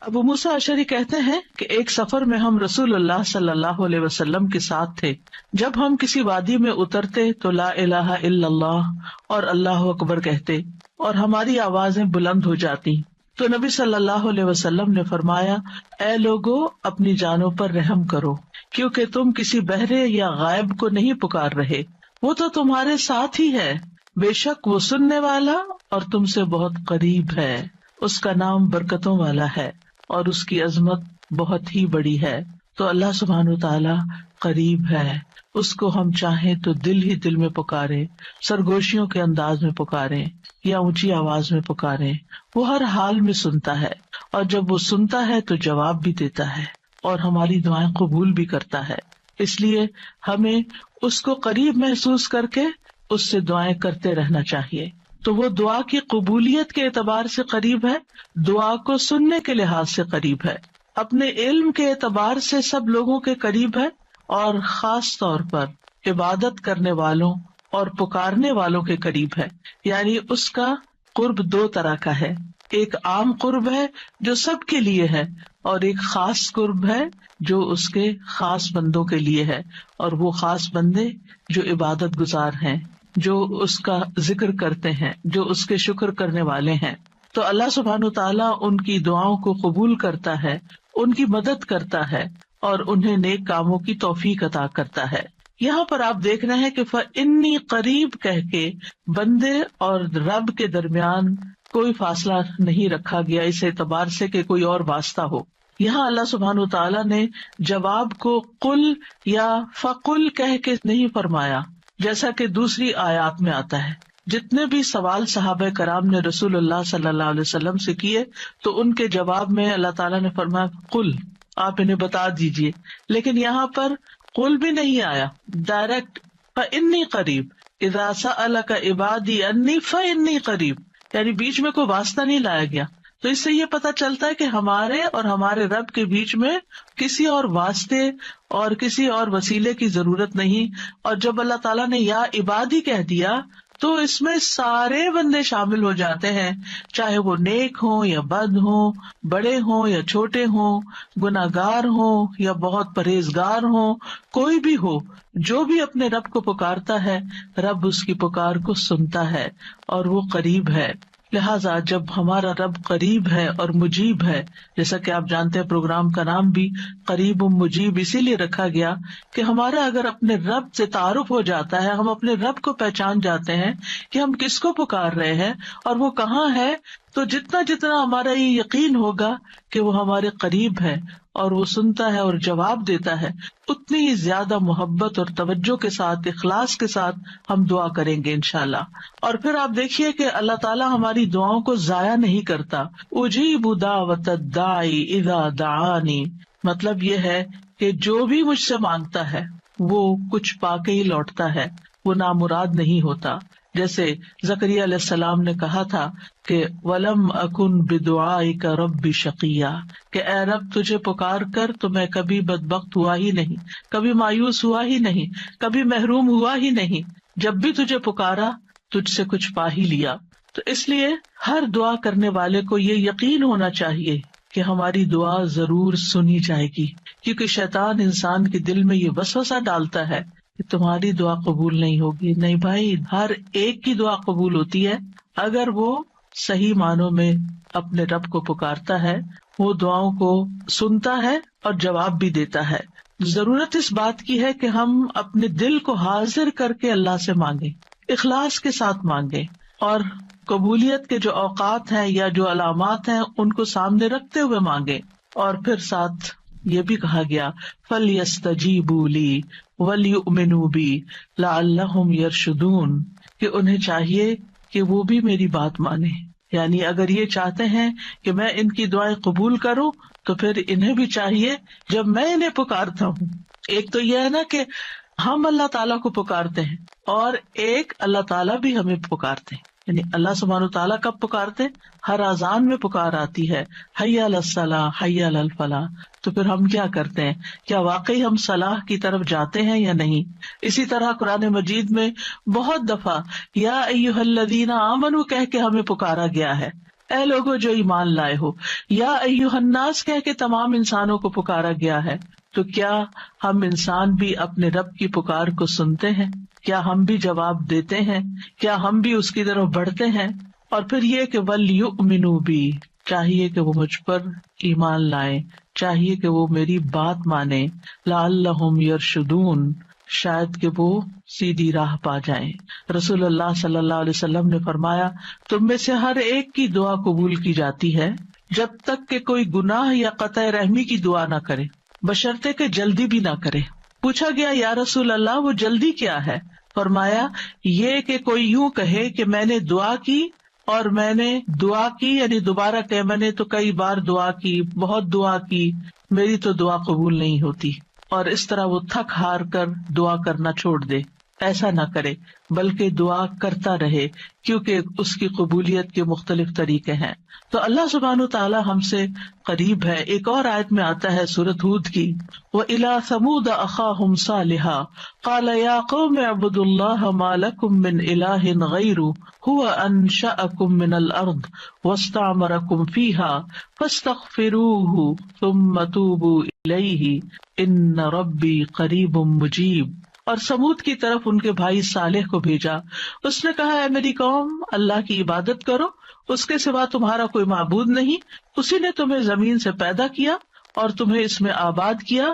ابو موسیٰ اشعری کہتے ہیں کہ ایک سفر میں ہم رسول اللہ صلی اللہ علیہ وسلم کے ساتھ تھے. جب ہم کسی وادی میں اترتے تو لا الہ الا اللہ اور اللہ اکبر کہتے اور ہماری آوازیں بلند ہو جاتی. تو نبی صلی اللہ علیہ وسلم نے فرمایا، اے لوگو اپنی جانوں پر رحم کرو، کیونکہ تم کسی بہرے یا غائب کو نہیں پکار رہے، وہ تو تمہارے ساتھ ہی ہے، بے شک وہ سننے والا اور تم سے بہت قریب ہے. اس کا نام برکتوں والا ہے اور اس کی عظمت بہت ہی بڑی ہے. تو اللہ سبحانہ وتعالی قریب ہے، اس کو ہم چاہیں تو دل ہی دل میں پکارے، سرگوشیوں کے انداز میں پکارے یا اونچی آواز میں پکارے، وہ ہر حال میں سنتا ہے، اور جب وہ سنتا ہے تو جواب بھی دیتا ہے اور ہماری دعائیں قبول بھی کرتا ہے. اس لیے ہمیں اس کو قریب محسوس کر کے اس سے دعائیں کرتے رہنا چاہیے. تو وہ دعا کی قبولیت کے اعتبار سے قریب ہے، دعا کو سننے کے لحاظ سے قریب ہے، اپنے علم کے اعتبار سے سب لوگوں کے قریب ہے، اور خاص طور پر عبادت کرنے والوں اور پکارنے والوں کے قریب ہے. یعنی اس کا قرب دو طرح کا ہے، ایک عام قرب ہے جو سب کے لیے ہے، اور ایک خاص قرب ہے جو اس کے خاص بندوں کے لیے ہے. اور وہ خاص بندے جو عبادت گزار ہیں، جو اس کا ذکر کرتے ہیں، جو اس کے شکر کرنے والے ہیں. تو اللہ سبحانہ تعالیٰ ان کی دعاؤں کو قبول کرتا ہے، ان کی مدد کرتا ہے اور انہیں نیک کاموں کی توفیق عطا کرتا ہے. یہاں پر آپ دیکھ رہے ہیں کہ فَإِنِّي قریب کہہ کے بندے اور رب کے درمیان کوئی فاصلہ نہیں رکھا گیا اس اعتبار سے کہ کوئی اور واسطہ ہو. یہاں اللہ سبحانہ تعالیٰ نے جواب کو قل یا فقل کہہ کے نہیں فرمایا، جیسا کہ دوسری آیات میں آتا ہے. جتنے بھی سوال صحابہ کرام نے رسول اللہ صلی اللہ علیہ وسلم سے کیے تو ان کے جواب میں اللہ تعالیٰ نے فرمایا قل، آپ انہیں بتا دیجئے. لیکن یہاں پر قل بھی نہیں آیا، ڈائریکٹ فإنی قریب، اذا سألک عبادی انی فإنی قریب، یعنی بیچ میں کوئی واسطہ نہیں لایا گیا. تو اس سے یہ پتہ چلتا ہے کہ ہمارے اور ہمارے رب کے بیچ میں کسی اور واسطے اور کسی اور وسیلے کی ضرورت نہیں. اور جب اللہ تعالیٰ نے یا عبادی کہہ دیا تو اس میں سارے بندے شامل ہو جاتے ہیں، چاہے وہ نیک ہوں یا بد ہوں، بڑے ہوں یا چھوٹے ہوں، گناہگار ہوں یا بہت پرہیزگار ہوں، کوئی بھی ہو، جو بھی اپنے رب کو پکارتا ہے رب اس کی پکار کو سنتا ہے اور وہ قریب ہے. لہٰذا جب ہمارا رب قریب ہے اور مجیب ہے، جیسا کہ آپ جانتے ہیں پروگرام کا نام بھی قریب و مجیب اسی لیے رکھا گیا کہ ہمارا اگر اپنے رب سے تعارف ہو جاتا ہے، ہم اپنے رب کو پہچان جاتے ہیں کہ ہم کس کو پکار رہے ہیں اور وہ کہاں ہے، تو جتنا جتنا ہمارا یہ یقین ہوگا کہ وہ ہمارے قریب ہے اور وہ سنتا ہے اور جواب دیتا ہے، اتنی ہی زیادہ محبت اور توجہ کے ساتھ، اخلاص کے ساتھ ہم دعا کریں گے انشاءاللہ. اور پھر آپ دیکھیے کہ اللہ تعالیٰ ہماری دعاؤں کو ضائع نہیں کرتا. اجیب دعوت الداعی اذا دعانی، مطلب یہ ہے کہ جو بھی مجھ سے مانگتا ہے وہ کچھ پا کے ہی لوٹتا ہے، وہ نامراد نہیں ہوتا. جیسے زکریا علیہ السلام نے کہا تھا کہ وَلَمْ أَكُنْ بِدُعَائِكَ رَبِّ شَقِيًّا، کہ اے رب تجھے پکار کر تو میں کبھی بدبخت ہوا ہی نہیں، کبھی مایوس ہوا ہی نہیں، کبھی محروم ہوا ہی نہیں. جب بھی تجھے پکارا تجھ سے کچھ پا ہی لیا. تو اس لیے ہر دعا کرنے والے کو یہ یقین ہونا چاہیے کہ ہماری دعا ضرور سنی جائے گی، کیونکہ شیطان انسان کے دل میں یہ وسوسہ ڈالتا ہے کہ تمہاری دعا قبول نہیں ہوگی. نہیں بھائی، ہر ایک کی دعا قبول ہوتی ہے اگر وہ صحیح معنوں میں اپنے رب کو پکارتا ہے، وہ دعاؤں کو سنتا ہے اور جواب بھی دیتا ہے. ضرورت اس بات کی ہے کہ ہم اپنے دل کو حاضر کر کے اللہ سے مانگیں، اخلاص کے ساتھ مانگیں، اور قبولیت کے جو اوقات ہیں یا جو علامات ہیں ان کو سامنے رکھتے ہوئے مانگیں. اور پھر ساتھ یہ بھی کہا گیا فَلْيَسْتَجِيبُوا لِي وَلْيُؤْمِنُوا بِي لَعَلَّهُمْ يَرْشُدُونَ، کہ انہیں چاہیے کہ وہ بھی میری بات مانیں. یعنی اگر یہ چاہتے ہیں کہ میں ان کی دعائیں قبول کروں تو پھر انہیں بھی چاہیے جب میں انہیں پکارتا ہوں، ایک تو یہ ہے نا کہ ہم اللہ تعالیٰ کو پکارتے ہیں، اور ایک اللہ تعالیٰ بھی ہمیں پکارتے ہیں. یعنی اللہ سبحانہ وتعالیٰ کب پکارتے؟ ہر اذان میں پکار آتی ہے، حی علی الصلاۃ حی علی الفلاح. تو پھر ہم کیا کرتے ہیں؟ کیا واقعی ہم صلاح کی طرف جاتے ہیں یا نہیں؟ اسی طرح قرآن مجید میں بہت دفعہ یا ایھا الذین آمنوا کہہ کے ہمیں پکارا گیا ہے. اے لوگو جو ایمان لائے ہو، یا ایھا الناس کہہ کے تمام انسانوں کو پکارا گیا ہے، تو کیا ہم انسان بھی اپنے رب کی پکار کو سنتے ہیں؟ کیا ہم بھی جواب دیتے ہیں؟ کیا ہم بھی اس کی طرف بڑھتے ہیں؟ اور پھر یہ کہ وَلْيُؤْمِنُوا بِی، چاہیے کہ وہ مجھ پر ایمان لائیں، چاہیے کہ وہ میری بات مانیں، لعلہم یرشدون، شاید کہ وہ سیدھی راہ پا جائیں۔ رسول اللہ صلی اللہ علیہ وسلم نے فرمایا، تم میں سے ہر ایک کی دعا قبول کی جاتی ہے جب تک کہ کوئی گناہ یا قطع رحمی کی دعا نہ کرے، بشرطے کہ جلدی بھی نہ کرے۔ پوچھا گیا یا رسول اللہ وہ جلدی کیا ہے؟ فرمایا یہ کہ کوئی یوں کہے کہ میں نے دعا کی اور میں نے دعا کی، یعنی دوبارہ کہ میں نے تو کئی بار دعا کی، بہت دعا کی، میری تو دعا قبول نہیں ہوتی، اور اس طرح وہ تھک ہار کر دعا کرنا چھوڑ دے۔ ایسا نہ کرے بلکہ دعا کرتا رہے، کیونکہ اس کی قبولیت کے مختلف طریقے ہیں۔ تو اللہ سبحانہ تعالی ہم سے قریب ہے۔ ایک اور آیت میں آتا ہے سورۃ ہود کی، وَإِلَىٰ ثَمُودَ أَخَاهُمْ صَالِحًا قَالَ يَا قَوْمِ اعْبُدُوا اللَّهَ مَا لَكُم مِّنْ إِلَٰهٍ غَيْرُهُ هُوَ أَنشَأَكُم مِّنَ الْأَرْضِ وَاسْتَعْمَرَكُم فِيهَا فَاسْتَغْفِرُوهُ ثُمَّ تُوبُوا إِلَيْهِ إِنَّ رَبِّي قَرِيبٌ مُّجِيبٌ۔ اور سمود کی طرف ان کے بھائی صالح کو بھیجا، اس نے کہا اے میری قوم، اللہ کی عبادت کرو، اس کے سوا تمہارا کوئی معبود نہیں، اسی نے تمہیں زمین سے پیدا کیا اور تمہیں اس میں آباد کیا،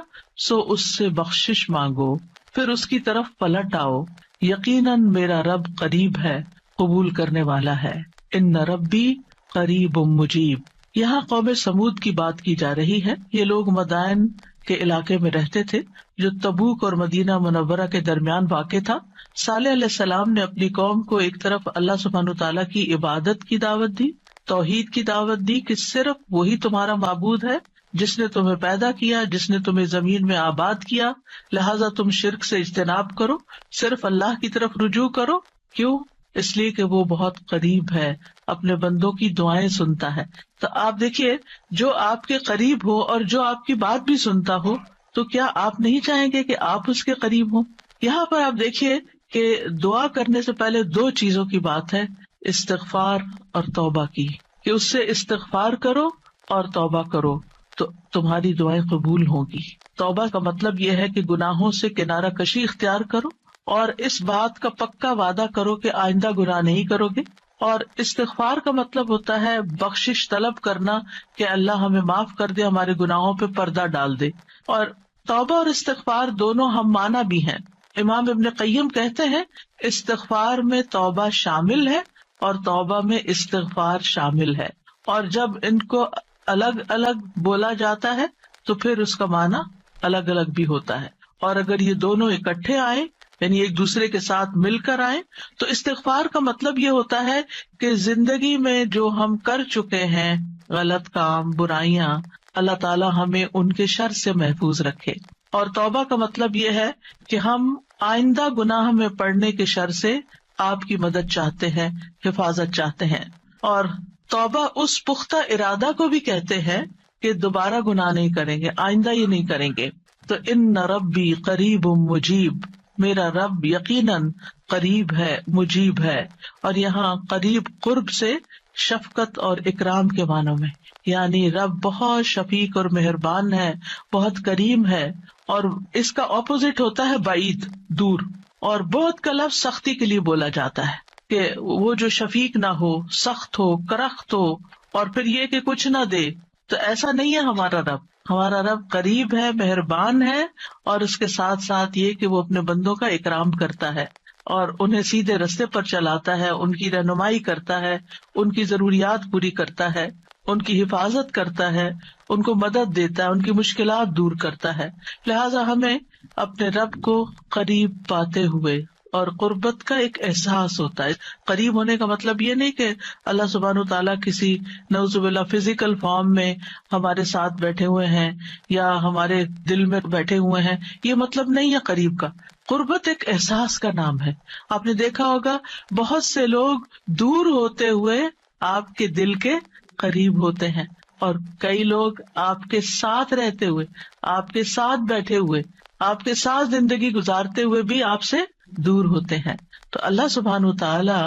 سو اس سے بخشش مانگو، پھر اس کی طرف پلٹ آؤ، یقیناً میرا رب قریب ہے، قبول کرنے والا ہے۔ ان ربی قریب مجیب۔ یہاں قوم سمود کی بات کی جا رہی ہے۔ یہ لوگ مدائن کے علاقے میں رہتے تھے جو تبوک اور مدینہ منورہ کے درمیان واقع تھا۔ صالح علیہ السلام نے اپنی قوم کو ایک طرف اللہ سبحانہ تعالیٰ کی عبادت کی دعوت دی، توحید کی دعوت دی کہ صرف وہی تمہارا معبود ہے جس نے تمہیں پیدا کیا، جس نے تمہیں زمین میں آباد کیا، لہٰذا تم شرک سے اجتناب کرو، صرف اللہ کی طرف رجوع کرو۔ کیوں؟ اس لیے کہ وہ بہت قریب ہے، اپنے بندوں کی دعائیں سنتا ہے۔ تو آپ دیکھیے، جو آپ کے قریب ہو اور جو آپ کی بات بھی سنتا ہو، تو کیا آپ نہیں چاہیں گے کہ آپ اس کے قریب ہوں؟ یہاں پر آپ دیکھیے کہ دعا کرنے سے پہلے دو چیزوں کی بات ہے، استغفار اور توبہ کی، کہ اس سے استغفار کرو اور توبہ کرو تو تمہاری دعائیں قبول ہوں گی۔ توبہ کا مطلب یہ ہے کہ گناہوں سے کنارہ کشی اختیار کرو اور اس بات کا پکا وعدہ کرو کہ آئندہ گناہ نہیں کرو گے، اور استغفار کا مطلب ہوتا ہے بخشش طلب کرنا کہ اللہ ہمیں معاف کر دے، ہمارے گناہوں پہ پردہ ڈال دے۔ اور توبہ اور استغفار دونوں ہم معنی بھی ہیں۔ امام ابن قیم کہتے ہیں استغفار میں توبہ شامل ہے اور توبہ میں استغفار شامل ہے، اور جب ان کو الگ الگ بولا جاتا ہے تو پھر اس کا معنی الگ الگ بھی ہوتا ہے، اور اگر یہ دونوں اکٹھے آئیں یعنی ایک دوسرے کے ساتھ مل کر آئیں تو استغفار کا مطلب یہ ہوتا ہے کہ زندگی میں جو ہم کر چکے ہیں غلط کام، برائیاں، اللہ تعالی ہمیں ان کے شر سے محفوظ رکھے، اور توبہ کا مطلب یہ ہے کہ ہم آئندہ گناہ میں پڑنے کے شر سے آپ کی مدد چاہتے ہیں، حفاظت چاہتے ہیں۔ اور توبہ اس پختہ ارادہ کو بھی کہتے ہیں کہ دوبارہ گناہ نہیں کریں گے، آئندہ یہ نہیں کریں گے۔ تو ان ربی قریب مجیب، میرا رب یقیناً قریب ہے، مجیب ہے، اور یہاں قریب قرب سے شفقت اور اکرام کے معنوں میں، یعنی رب بہت شفیق اور مہربان ہے، بہت کریم ہے، اور اس کا اپوزٹ ہوتا ہے بعید، دور، اور بہت کا لفظ سختی کے لیے بولا جاتا ہے کہ وہ جو شفیق نہ ہو، سخت ہو، کرخت ہو، اور پھر یہ کہ کچھ نہ دے، تو ایسا نہیں ہے ہمارا رب۔ ہمارا رب قریب ہے، مہربان ہے، اور اس کے ساتھ ساتھ یہ کہ وہ اپنے بندوں کا اکرام کرتا ہے اور انہیں سیدھے رستے پر چلاتا ہے، ان کی رہنمائی کرتا ہے، ان کی ضروریات پوری کرتا ہے، ان کی حفاظت کرتا ہے، ان کو مدد دیتا ہے، ان کی مشکلات دور کرتا ہے۔ لہٰذا ہمیں اپنے رب کو قریب پاتے ہوئے، اور قربت کا ایک احساس ہوتا ہے۔ قریب ہونے کا مطلب یہ نہیں کہ اللہ سبحانہ تعالیٰ کسی نعوذ باللہ فزیکل فارم میں ہمارے ساتھ بیٹھے ہوئے ہیں یا ہمارے دل میں بیٹھے ہوئے ہیں، یہ مطلب نہیں ہے قریب کا۔ قربت ایک احساس کا نام ہے۔ آپ نے دیکھا ہوگا بہت سے لوگ دور ہوتے ہوئے آپ کے دل کے قریب ہوتے ہیں، اور کئی لوگ آپ کے ساتھ رہتے ہوئے، آپ کے ساتھ بیٹھے ہوئے، آپ کے ساتھ زندگی گزارتے ہوئے بھی آپ سے دور ہوتے ہیں۔ تو اللہ سبحانہ تعالی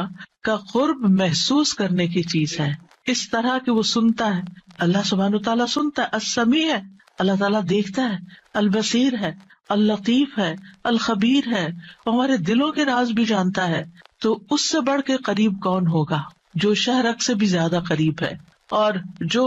کا قرب محسوس کرنے کی چیز ہے، اس طرح کہ وہ سنتا ہے. اللہ سبحانہ تعالیٰ سنتا ہے، السمیع ہے، اللہ تعالیٰ دیکھتا ہے، البصیر ہے، اللطیف ہے، الخبیر ہے، ہمارے دلوں کے راز بھی جانتا ہے. تو اس سے بڑھ کے قریب کون ہوگا، جو شہرک سے بھی زیادہ قریب ہے، اور جو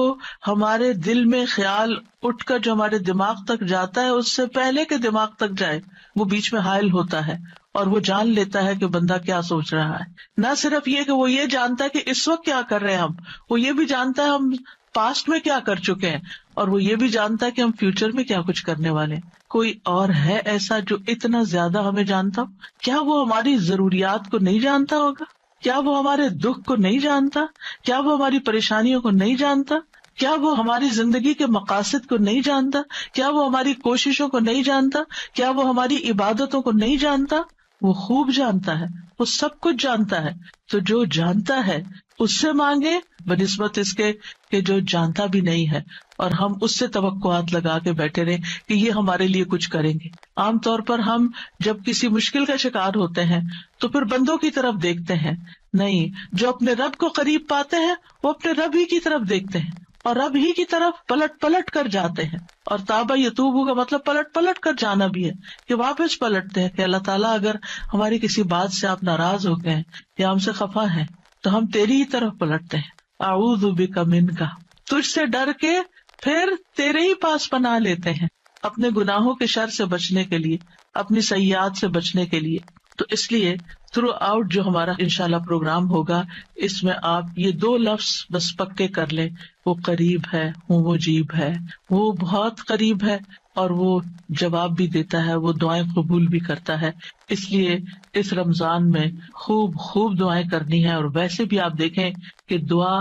ہمارے دل میں خیال اٹھ کر جو ہمارے دماغ تک جاتا ہے اس سے پہلے کہ دماغ تک جائے وہ بیچ میں حائل ہوتا ہے اور وہ جان لیتا ہے کہ بندہ کیا سوچ رہا ہے. نہ صرف یہ کہ وہ یہ جانتا ہے کہ اس وقت کیا کر رہے ہیں ہم، وہ یہ بھی جانتا ہے ہم پاسٹ میں کیا کر چکے ہیں، اور وہ یہ بھی جانتا ہے کہ ہم فیوچر میں کیا کچھ کرنے والے ہیں. کوئی اور ہے ایسا جو اتنا زیادہ ہمیں جانتا ہو؟ کیا وہ ہماری ضروریات کو نہیں جانتا ہوگا؟ کیا وہ ہمارے دکھ کو نہیں جانتا؟ کیا وہ ہماری پریشانیوں کو نہیں جانتا؟ کیا وہ ہماری زندگی کے مقاصد کو نہیں جانتا؟ کیا وہ ہماری کوششوں کو نہیں جانتا؟ کیا وہ ہماری عبادتوں کو نہیں جانتا؟ وہ خوب جانتا ہے، وہ سب کچھ جانتا ہے. تو جو جانتا ہے اس سے مانگے بنسبت اس کے کہ جو جانتا بھی نہیں ہے اور ہم اس سے توقعات لگا کے بیٹھے رہے کہ یہ ہمارے لیے کچھ کریں گے. عام طور پر ہم جب کسی مشکل کا شکار ہوتے ہیں تو پھر بندوں کی طرف دیکھتے ہیں، نہیں، جو اپنے رب کو قریب پاتے ہیں وہ اپنے رب ہی کی طرف دیکھتے ہیں اور رب ہی کی طرف پلٹ پلٹ کر جاتے ہیں. اور تابا یتوبو کا مطلب پلٹ پلٹ کر جانا بھی ہے کہ واپس پلٹتے ہیں کہ اللہ تعالیٰ اگر ہماری کسی بات سے آپ ناراض ہو گئے یا ہم سے خفا ہیں تو ہم تیری ہی طرف پلٹتے ہیں. اعوذ بک منک، تجھ سے ڈر کے پھر تیرے ہی پاس پناہ لیتے ہیں، اپنے گناہوں کے شر سے بچنے کے لیے، اپنی سیئات سے بچنے کے لیے. تو اس لیے تھرو آؤٹ جو ہمارا انشاءاللہ پروگرام ہوگا اس میں آپ یہ 2 لفظ بس پکے کر لیں، وہ قریب ہے، وہ مجیب ہے، وہ بہت قریب ہے اور وہ جواب بھی دیتا ہے، وہ دعائیں قبول بھی کرتا ہے. اس لیے اس رمضان میں خوب خوب دعائیں کرنی ہے. اور ویسے بھی آپ دیکھیں کہ دعا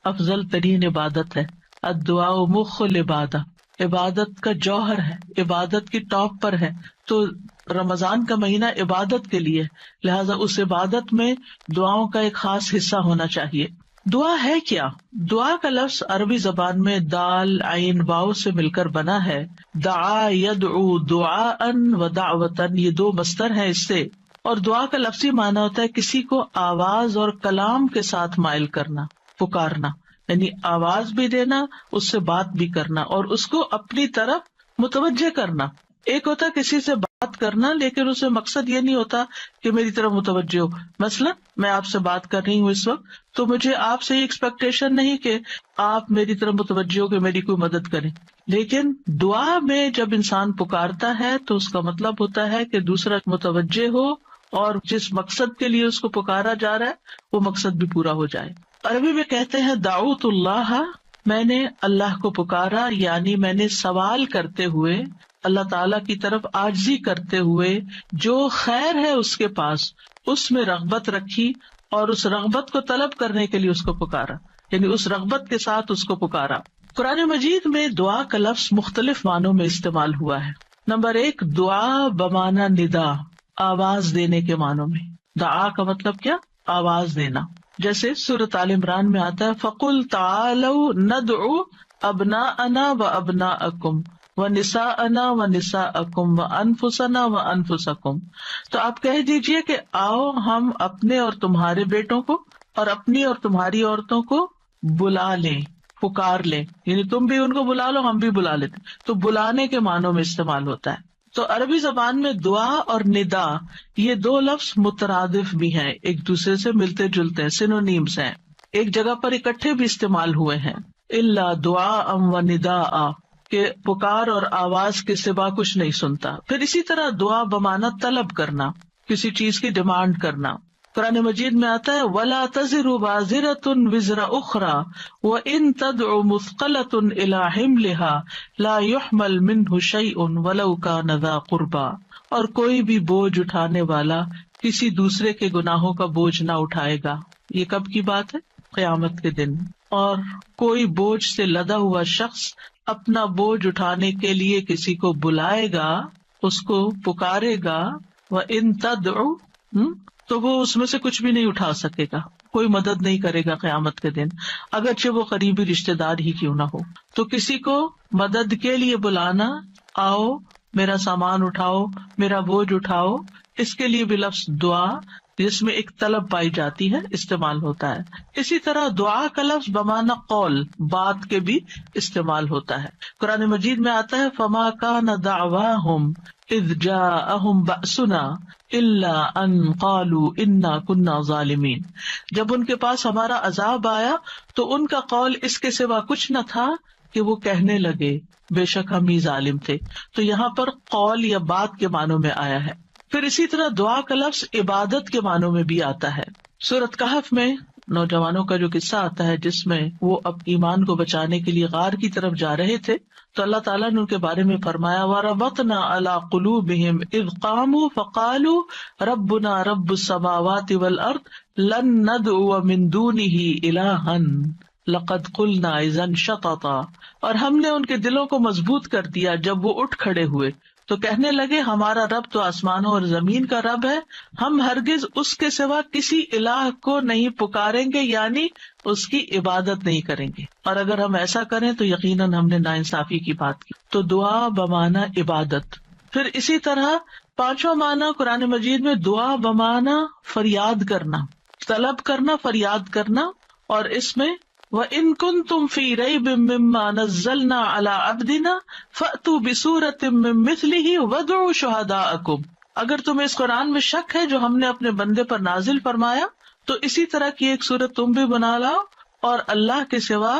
افضل ترین عبادت ہے. الدعاء مخ العبادہ، عبادت کا جوہر ہے، عبادت کی ٹاپ پر ہے. تو رمضان کا مہینہ عبادت کے لیے، لہذا اس عبادت میں دعاؤں کا ایک خاص حصہ ہونا چاہیے. دعا ہے کیا؟ دعا کا لفظ عربی زبان میں دال عین واو سے مل کر بنا ہے. دعا یدعو دعاء و دعوتن، یہ 2 مصدر ہیں اس سے. اور دعا کا لفظی معنی ہوتا ہے کسی کو آواز اور کلام کے ساتھ مائل کرنا، پکارنا، یعنی آواز بھی دینا، اس سے بات بھی کرنا اور اس کو اپنی طرف متوجہ کرنا. ایک ہوتا کسی سے بات کرنا لیکن اس میں مقصد یہ نہیں ہوتا کہ میری طرف متوجہ ہو. مثلا میں آپ سے بات کر رہی ہوں اس وقت تو مجھے آپ سے یہ ایکسپیکٹیشن نہیں کہ آپ میری طرف متوجہ ہو کہ میری کوئی مدد کریں. لیکن دعا میں جب انسان پکارتا ہے تو اس کا مطلب ہوتا ہے کہ دوسرا متوجہ ہو اور جس مقصد کے لیے اس کو پکارا جا رہا ہے وہ مقصد بھی پورا ہو جائے. عربی میں کہتے ہیں دعوت اللہ، میں نے اللہ کو پکارا، یعنی میں نے سوال کرتے ہوئے اللہ تعالیٰ کی طرف عاجزی کرتے ہوئے جو خیر ہے اس کے پاس اس میں رغبت رکھی اور اس رغبت کو طلب کرنے کے لیے اس کو پکارا، یعنی اس رغبت کے ساتھ اس کو پکارا. قرآن مجید میں دعا کا لفظ مختلف معنوں میں استعمال ہوا ہے. نمبر 1 دعا بمعنی ندا، آواز دینے کے معنوں میں. دعا کا مطلب کیا؟ آواز دینا. جیسے سورۃ آل عمران میں آتا ہے فَقُلْ تَعَالَوْا نَدْعُ أَبْنَاءَنَا وَأَبْنَاءَكُمْ وَنِسَاءَنَا وَنِسَاءَكُمْ وَأَنفُسَنَا وَأَنفُسَكُمْ. تو آپ کہہ دیجئے کہ آؤ ہم اپنے اور تمہارے بیٹوں کو اور اپنی اور تمہاری عورتوں کو بلا لیں، پکار لیں، یعنی تم بھی ان کو بلا لو ہم بھی بلا لیتے. تو بلانے کے معنوں میں استعمال ہوتا ہے. تو عربی زبان میں دعا اور ندا یہ 2 لفظ مترادف بھی ہیں، ایک دوسرے سے ملتے جلتے ہیں، سینونیمز ہیں، ایک جگہ پر اکٹھے بھی استعمال ہوئے ہیں. الا دعاء و نداء، کہ پکار اور آواز کے سوا کچھ نہیں سنتا. پھر اسی طرح دعا بمعنی طلب کرنا، کسی چیز کی ڈیمانڈ کرنا. قرآن مجید میں آتا ہے وَلَا تَزِرُ وَازِرَةٌ وِزْرَ أُخْرَى وَإِن تَدْعُ مُثْقَلَةٌ إِلَىٰ حِمْلِهَا لَا يُحْمَلْ مِنْهُ شَيْءٌ وَلَوْ كَانَ ذَا قُرْبَىٰ. اور کوئی بھی بوجھ اٹھانے والا کسی دوسرے کے گناہوں کا بوجھ نہ اٹھائے گا. یہ کب کی بات ہے؟ قیامت کے دن. اور کوئی بوجھ سے لدا ہوا شخص اپنا بوجھ اٹھانے کے لیے کسی کو بلائے گا، اس کو پکارے گا، وَإِن تَدْعُ، تو وہ اس میں سے کچھ بھی نہیں اٹھا سکے گا، کوئی مدد نہیں کرے گا قیامت کے دن، اگرچہ وہ قریبی رشتے دار ہی کیوں نہ ہو. تو کسی کو مدد کے لیے بلانا، آؤ میرا سامان اٹھاؤ، میرا بوجھ اٹھاؤ، اس کے لیے بھی لفظ دعا جس میں ایک طلب پائی جاتی ہے استعمال ہوتا ہے. اسی طرح دعا کا لفظ بمعنی قول بات کے بھی استعمال ہوتا ہے. قرآن مجید میں آتا ہے فما کان دعواہم اذ جاءہم بأسنا الا ان قالوا انا كنا ظالمین. جب ان کے پاس ہمارا عذاب آیا تو ان کا قول اس کے سوا کچھ نہ تھا کہ وہ کہنے لگے بے شک ہم ہی ظالم تھے. تو یہاں پر قول یا بات کے معنوں میں آیا ہے. پھر اسی طرح دعا کا لفظ عبادت کے معنوں میں بھی آتا ہے. سورۃ کہف میں نوجوانوں کا جو قصہ آتا ہے جس میں وہ اب ایمان کو بچانے کے لیے غار کی طرف جا رہے تھے تو اللہ تعالیٰ نے ان کے بارے میں فرمایا وَرَبَطْنَا عَلَىٰ قُلُوبِهِمْ إِذْ قَامُوا فَقَالُوا رَبُّنَا رَبُّ السَّمَاوَاتِ وَالْأَرْضِ لَن نَّدْعُوَ مِن دُونِهِ إِلَٰهًا لَقَدْ قُلْنَا إِذًا شَطَطًا. اور ہم نے ان کے دلوں کو مضبوط کر دیا جب وہ اٹھ کھڑے ہوئے تو کہنے لگے ہمارا رب تو آسمانوں اور زمین کا رب ہے، ہم ہرگز اس کے سوا کسی الہ کو نہیں پکاریں گے، یعنی اس کی عبادت نہیں کریں گے، اور اگر ہم ایسا کریں تو یقیناً ہم نے ناانصافی کی بات کی. تو دعا بمعنی عبادت. پھر اسی طرح پانچواں معنی قرآن مجید میں دعا بمعنی فریاد کرنا، طلب کرنا، فریاد کرنا. اور اس میں وَإِن كُنتُمْ فِي رَيْبٍ مِّمَّا نَزَّلْنَا عَلَىٰ عَبْدِنَا فَأْتُوا بِسُورَةٍ مِّن مِّثْلِهِ وَادْعُوا شُهَدَاءَكُمْ. اگر تمہیں اس قرآن میں شک ہے جو ہم نے اپنے بندے پر نازل فرمایا تو اسی طرح کی ایک سورت تم بھی بنا لاؤ اور اللہ کے سوا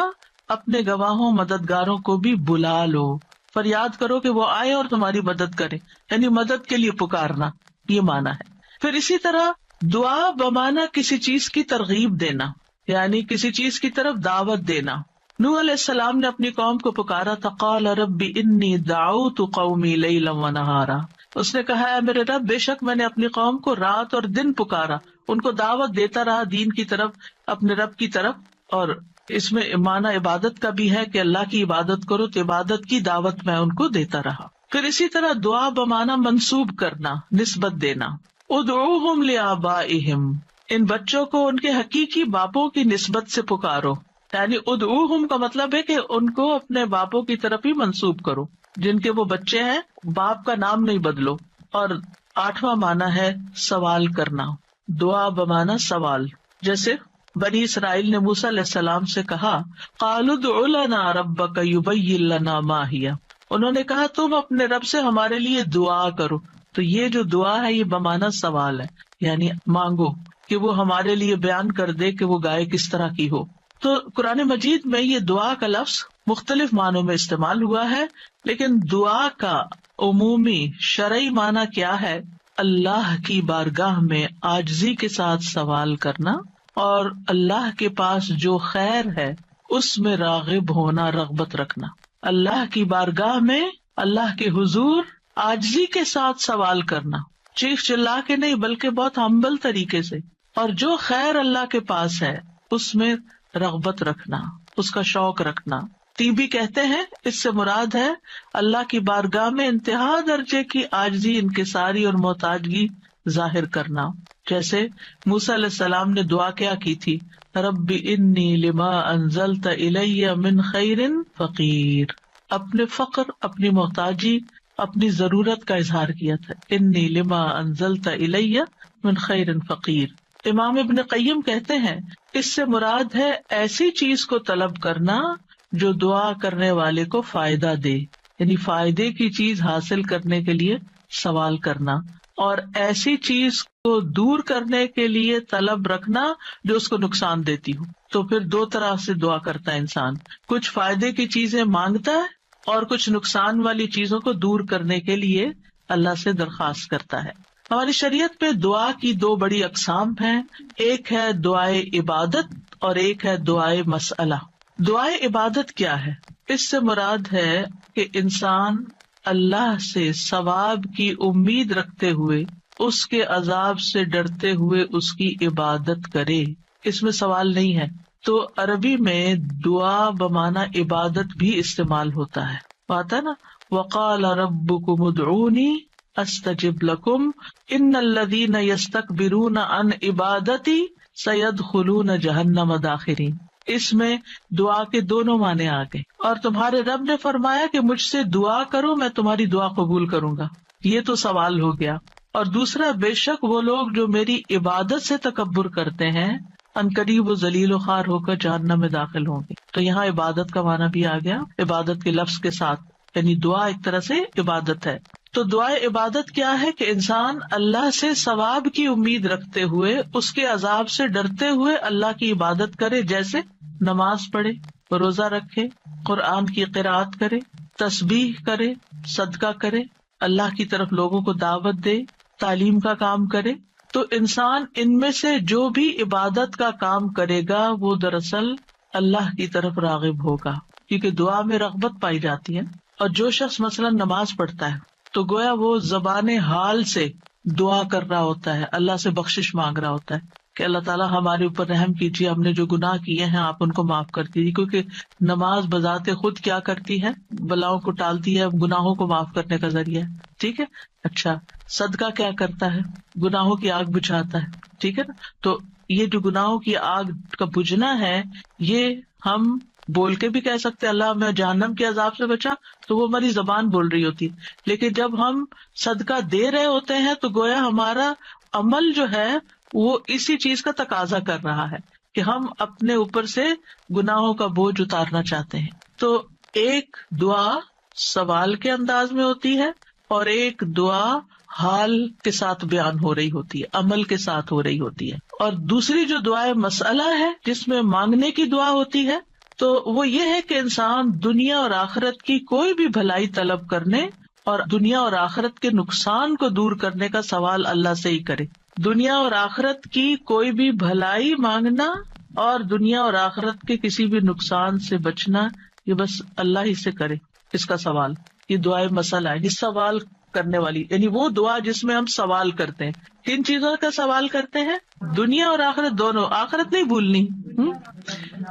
اپنے گواہوں مددگاروں کو بھی بلا لو. فریاد کرو کہ وہ آئے اور تمہاری مدد کرے، یعنی مدد کے لیے پکارنا، یہ معنی ہے. پھر اسی طرح دعا بمعنی کسی چیز کی ترغیب دینا، یعنی کسی چیز کی طرف دعوت دینا. نوح علیہ السلام نے اپنی قوم کو پکارا تھا قال رب انی دعوت قومی لیلا ونہارا. اس نے کہا ہے میرے رب بے شک میں نے اپنی قوم کو رات اور دن پکارا، ان کو دعوت دیتا رہا دین کی طرف، اپنے رب کی طرف. اور اس میں معنی عبادت کا بھی ہے کہ اللہ کی عبادت کرو تو عبادت کی دعوت میں ان کو دیتا رہا. پھر اسی طرح دعا بمعنی منسوب کرنا، نسبت دینا. ادعوہم لآبائہم، ان بچوں کو ان کے حقیقی باپوں کی نسبت سے پکارو. یعنی ادعوہم کا مطلب ہے کہ ان کو اپنے باپوں کی طرف ہی منسوب کرو، جن کے وہ بچے ہیں باپ کا نام نہیں بدلو. اور آٹھواں معنی ہے سوال کرنا، دعا بمعنی سوال. جیسے بنی اسرائیل نے موسیٰ علیہ السلام سے کہا قالوا ادع لنا ربک یبین لنا ما ہی، انہوں نے کہا تم اپنے رب سے ہمارے لیے دعا کرو. تو یہ جو دعا ہے یہ بمعنی سوال ہے، یعنی مانگو کہ وہ ہمارے لیے بیان کر دے کہ وہ گائے کس طرح کی ہو. تو قرآن مجید میں یہ دعا کا لفظ مختلف معنوں میں استعمال ہوا ہے، لیکن دعا کا عمومی شرعی معنی کیا ہے؟ اللہ کی بارگاہ میں عاجزی کے ساتھ سوال کرنا اور اللہ کے پاس جو خیر ہے اس میں راغب ہونا، رغبت رکھنا. اللہ کی بارگاہ میں اللہ کے حضور عاجزی کے ساتھ سوال کرنا، چیخ چلا کے نہیں بلکہ بہت ہمبل طریقے سے. اور جو خیر اللہ کے پاس ہے اس میں رغبت رکھنا، اس کا شوق رکھنا. طیبی کہتے ہیں اس سے مراد ہے اللہ کی بارگاہ میں انتہا درجے کی عاجزی، انکساری اور محتاجگی ظاہر کرنا. جیسے موسیٰ علیہ السلام نے دعا کیا کی تھی رب انی لما انزلت الی من خیر فقیر. اپنے فقر، اپنی محتاجی، اپنی ضرورت کا اظہار کیا تھا. انی لما انزلت الی من خیر فقیر. امام ابن قیم کہتے ہیں اس سے مراد ہے ایسی چیز کو طلب کرنا جو دعا کرنے والے کو فائدہ دے، یعنی فائدے کی چیز حاصل کرنے کے لیے سوال کرنا، اور ایسی چیز کو دور کرنے کے لیے طلب رکھنا جو اس کو نقصان دیتی ہو. تو پھر دو طرح سے دعا کرتا ہے انسان، کچھ فائدے کی چیزیں مانگتا ہے اور کچھ نقصان والی چیزوں کو دور کرنے کے لیے اللہ سے درخواست کرتا ہے. ہماری شریعت میں دعا کی دو بڑی اقسام ہیں، ایک ہے دعائے عبادت اور ایک ہے دعائے مسئلہ. دعائے عبادت کیا ہے؟ اس سے مراد ہے کہ انسان اللہ سے ثواب کی امید رکھتے ہوئے، اس کے عذاب سے ڈرتے ہوئے اس کی عبادت کرے، اس میں سوال نہیں ہے. تو عربی میں دعا بمعنی عبادت بھی استعمال ہوتا ہے. آتا نا وقال ربکم ادعونی استجب لکم ان الذین یستکبرون عن عبادتی سیدخلون جہنم داخرین. اس میں دعا کے دونوں معنی آ گئے. اور تمہارے رب نے فرمایا کہ مجھ سے دعا کرو میں تمہاری دعا قبول کروں گا، یہ تو سوال ہو گیا. اور دوسرا بے شک وہ لوگ جو میری عبادت سے تکبر کرتے ہیں عنقریب و ذلیل و خوار ہو کر جہنم میں داخل ہوں گے. تو یہاں عبادت کا معنی بھی آ گیا عبادت کے لفظ کے ساتھ، یعنی دعا ایک طرح سے عبادت ہے. تو دعا عبادت کیا ہے کہ انسان اللہ سے ثواب کی امید رکھتے ہوئے اس کے عذاب سے ڈرتے ہوئے اللہ کی عبادت کرے، جیسے نماز پڑھے، روزہ رکھے، قرآن کی قرأت کرے، تسبیح کرے، صدقہ کرے، اللہ کی طرف لوگوں کو دعوت دے، تعلیم کا کام کرے. تو انسان ان میں سے جو بھی عبادت کا کام کرے گا وہ دراصل اللہ کی طرف راغب ہوگا، کیونکہ دعا میں رغبت پائی جاتی ہے. اور جو شخص مثلا نماز پڑھتا ہے تو گویا وہ زبان حال سے دعا کر رہا ہوتا ہے، اللہ سے بخشش مانگ رہا ہوتا ہے کہ اللہ تعالیٰ ہمارے اوپر رحم کیجیے، ہم نے جو گناہ کیے ہیں آپ ان کو معاف کر دیجیے. کیونکہ نماز بذات خود کیا کرتی ہے؟ بلاؤں کو ٹالتی ہے، گناہوں کو معاف کرنے کا ذریعہ ہے. ٹھیک ہے. اچھا، صدقہ کیا کرتا ہے؟ گناہوں کی آگ بجھاتا ہے. ٹھیک ہے نا. تو یہ جو گناہوں کی آگ کا بجھنا ہے، یہ ہم بول کے بھی کہہ سکتے اللہ میں جہنم کے عذاب سے بچا، تو وہ ہماری زبان بول رہی ہوتی. لیکن جب ہم صدقہ دے رہے ہوتے ہیں تو گویا ہمارا عمل جو ہے وہ اسی چیز کا تقاضا کر رہا ہے کہ ہم اپنے اوپر سے گناہوں کا بوجھ اتارنا چاہتے ہیں. تو ایک دعا سوال کے انداز میں ہوتی ہے اور ایک دعا حال کے ساتھ بیان ہو رہی ہوتی ہے، عمل کے ساتھ ہو رہی ہوتی ہے. اور دوسری جو دعائے مسئلہ ہے جس میں مانگنے کی دعا ہوتی ہے، تو وہ یہ ہے کہ انسان دنیا اور آخرت کی کوئی بھی بھلائی طلب کرنے اور دنیا اور آخرت کے نقصان کو دور کرنے کا سوال اللہ سے ہی کرے. دنیا اور آخرت کی کوئی بھی بھلائی مانگنا اور دنیا اور آخرت کے کسی بھی نقصان سے بچنا، یہ بس اللہ ہی سے کرے اس کا سوال. یہ دعائے مسئلہ ہے، یہ سوال کرنے والی، یعنی وہ دعا جس میں ہم سوال کرتے ہیں. کن چیزوں کا سوال کرتے ہیں؟ دنیا اور آخرت دونوں. آخرت نہیں بھولنی.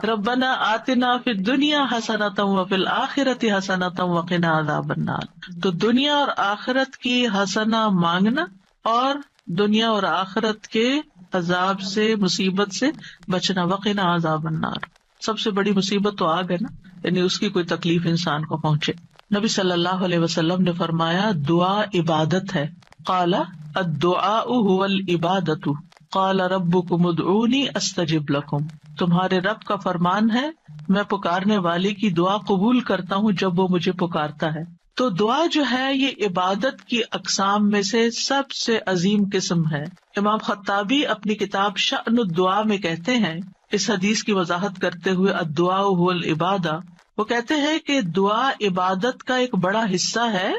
ربنا آتنا فی الدنیا حسنۃ وفی الآخرۃ حسنۃ وقنا عذاب النار. تو دنیا اور آخرت کی حسنہ مانگنا اور دنیا اور آخرت کے عذاب سے، مصیبت سے بچنا. وقنا عذاب النار، سب سے بڑی مصیبت تو آگ ہے نا، یعنی اس کی کوئی تکلیف انسان کو پہنچے. نبی صلی اللہ علیہ وسلم نے فرمایا دعا عبادت ہے. قال الدعاء هو العبادۃ قال ربکم ادعونی استجب لکم. تمہارے رب کا فرمان ہے میں پکارنے والے کی دعا قبول کرتا ہوں جب وہ مجھے پکارتا ہے. تو دعا جو ہے یہ عبادت کی اقسام میں سے سب سے عظیم قسم ہے. امام خطابی اپنی کتاب شأن الدعاء میں کہتے ہیں، اس حدیث کی وضاحت کرتے ہوئے الدعاء هو العبادہ، وہ کہتے ہیں کہ دعا عبادت کا ایک بڑا حصہ ہے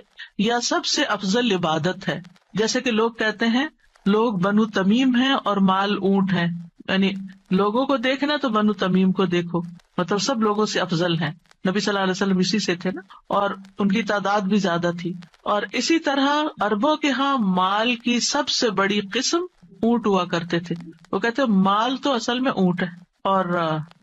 یا سب سے افضل عبادت ہے. جیسے کہ لوگ کہتے ہیں لوگ بنو تمیم ہیں اور مال اونٹ ہیں، یعنی لوگوں کو دیکھنا تو بنو تمیم کو دیکھو، مطلب سب لوگوں سے افضل ہیں. نبی صلی اللہ علیہ وسلم اسی سے تھے نا، اور ان کی تعداد بھی زیادہ تھی. اور اسی طرح عربوں کے ہاں مال کی سب سے بڑی قسم اونٹ ہوا کرتے تھے. وہ کہتے ہیں مال تو اصل میں اونٹ ہے اور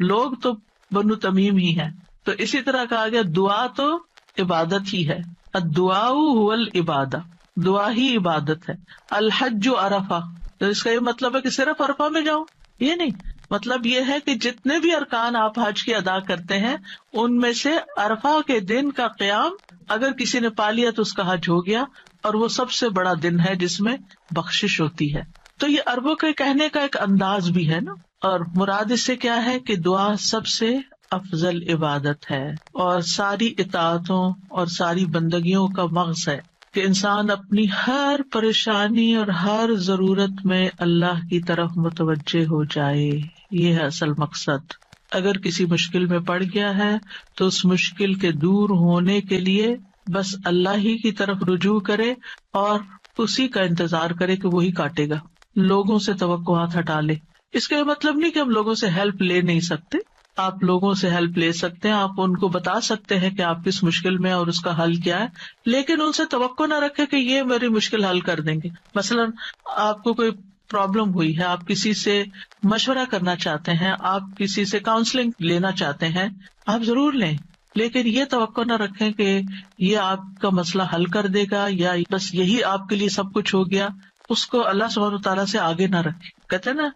لوگ تو بنو تمیم ہی ہیں. تو اسی طرح کہا گیا دعا تو عبادت ہی ہے. الدعاء هو العبادہ، دعا ہی عبادت ہے. الحج عرفہ، تو اس کا یہ مطلب ہے کہ صرف عرفہ میں جاؤ، یہ نہیں. مطلب یہ ہے کہ جتنے بھی ارکان آپ حج کے ادا کرتے ہیں ان میں سے عرفہ کے دن کا قیام اگر کسی نے پا لیا تو اس کا حج ہو گیا، اور وہ سب سے بڑا دن ہے جس میں بخشش ہوتی ہے. تو یہ عربوں کے کہنے کا ایک انداز بھی ہے نا. اور مراد اس سے کیا ہے کہ دعا سب سے افضل عبادت ہے اور ساری اطاعتوں اور ساری بندگیوں کا مغز ہے کہ انسان اپنی ہر پریشانی اور ہر ضرورت میں اللہ کی طرف متوجہ ہو جائے. یہ ہے اصل مقصد. اگر کسی مشکل میں پڑ گیا ہے تو اس مشکل کے دور ہونے کے لیے بس اللہ ہی کی طرف رجوع کرے اور اسی کا انتظار کرے کہ وہی کاٹے گا. لوگوں سے توقعات ہٹا لے. اس کا یہ مطلب نہیں کہ ہم لوگوں سے ہیلپ لے نہیں سکتے، آپ لوگوں سے ہیلپ لے سکتے ہیں، آپ ان کو بتا سکتے ہیں کہ آپ کس مشکل میں اور اس کا حل کیا ہے، لیکن ان سے توقع نہ رکھے کہ یہ میری مشکل حل کر دیں گے. مثلاً آپ کو کوئی پرابلم ہوئی ہے، آپ کسی سے مشورہ کرنا چاہتے ہیں، آپ کسی سے کاؤنسلنگ لینا چاہتے ہیں، آپ ضرور لیں، لیکن یہ توقع نہ رکھیں کہ یہ آپ کا مسئلہ حل کر دے گا یا بس یہی آپ کے لیے سب کچھ ہو گیا. اس کو اللہ سبحانہ وتعالیٰ سے آگے نہ رکھیں. کہتے ہیں نا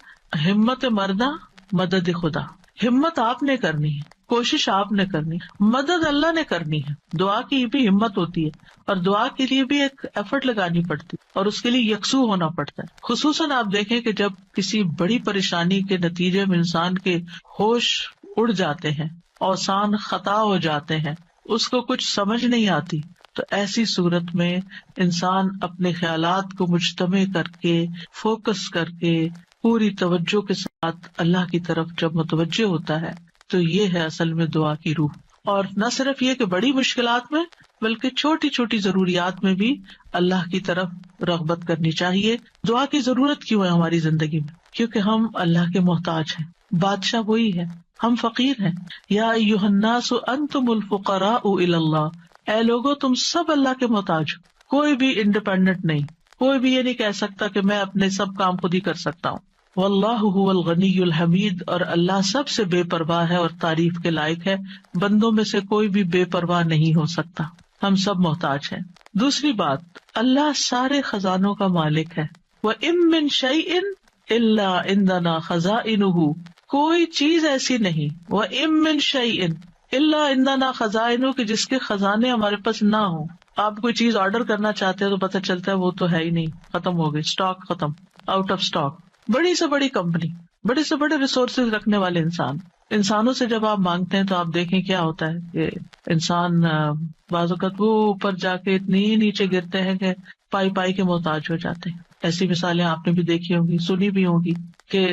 ہمت مردہ مدد خدا. ہمت آپ نے کرنی ہے، کوشش آپ نے کرنی، مدد اللہ نے کرنی ہے. دعا کی بھی ہمت ہوتی ہے اور دعا کے لیے بھی ایک ایفرٹ لگانی پڑتی ہے اور اس کے لیے یکسو ہونا پڑتا ہے. خصوصاً آپ دیکھیں کہ جب کسی بڑی پریشانی کے نتیجے میں انسان کے ہوش اڑ جاتے ہیں، اوسان خطا ہو جاتے ہیں، اس کو کچھ سمجھ نہیں آتی، تو ایسی صورت میں انسان اپنے خیالات کو مجتمع کر کے، فوکس کر کے، پوری توجہ کے ساتھ اللہ کی طرف جب متوجہ ہوتا ہے تو یہ ہے اصل میں دعا کی روح. اور نہ صرف یہ کہ بڑی مشکلات میں بلکہ چھوٹی چھوٹی ضروریات میں بھی اللہ کی طرف رغبت کرنی چاہیے. دعا کی ضرورت کیوں ہے ہماری زندگی میں؟ کیونکہ ہم اللہ کے محتاج ہیں، بادشاہ وہی ہے، ہم فقیر ہیں. یا ایھا الناس انتم الفقراء الی اللہ، اے لوگو تم سب اللہ کے محتاج ہو. کوئی بھی انڈیپینڈنٹ نہیں، کوئی بھی یہ نہیں کہہ سکتا کہ میں اپنے سب کام خود ہی کر سکتا ہوں. واللہ هو الغنی الحمید، اور اللہ سب سے بے پرواہ ہے اور تعریف کے لائق ہے. بندوں میں سے کوئی بھی بے پرواہ نہیں ہو سکتا، ہم سب محتاج ہیں. دوسری بات، اللہ سارے خزانوں کا مالک ہے. وَإِن مِّن شَيْءٍ إِلَّا عِندَنَا خَزَائِنُهُ، کوئی چیز ایسی نہیں، وَإِن مِّن شَيْءٍ إِلَّا عِندَنَا خَزَائِنُهُ، کہ جس کے خزانے ہمارے پاس نہ ہوں. آپ کوئی چیز آرڈر کرنا چاہتے ہیں تو پتہ چلتا ہے وہ تو ہے ہی نہیں، ختم ہو گئی، اسٹاک ختم، آؤٹ آف اسٹاک. بڑی سے بڑی کمپنی، بڑے سے بڑے ریسورسز رکھنے والے انسانوں سے جب آپ مانگتے ہیں تو آپ دیکھیں کیا ہوتا ہے کہ انسان بعض اوقات وہ اوپر جا کے اتنی نیچے گرتے ہیں کہ پائی پائی کے محتاج ہو جاتے ہیں. ایسی مثالیں آپ نے بھی دیکھی ہوں گی، سنی بھی ہوگی کہ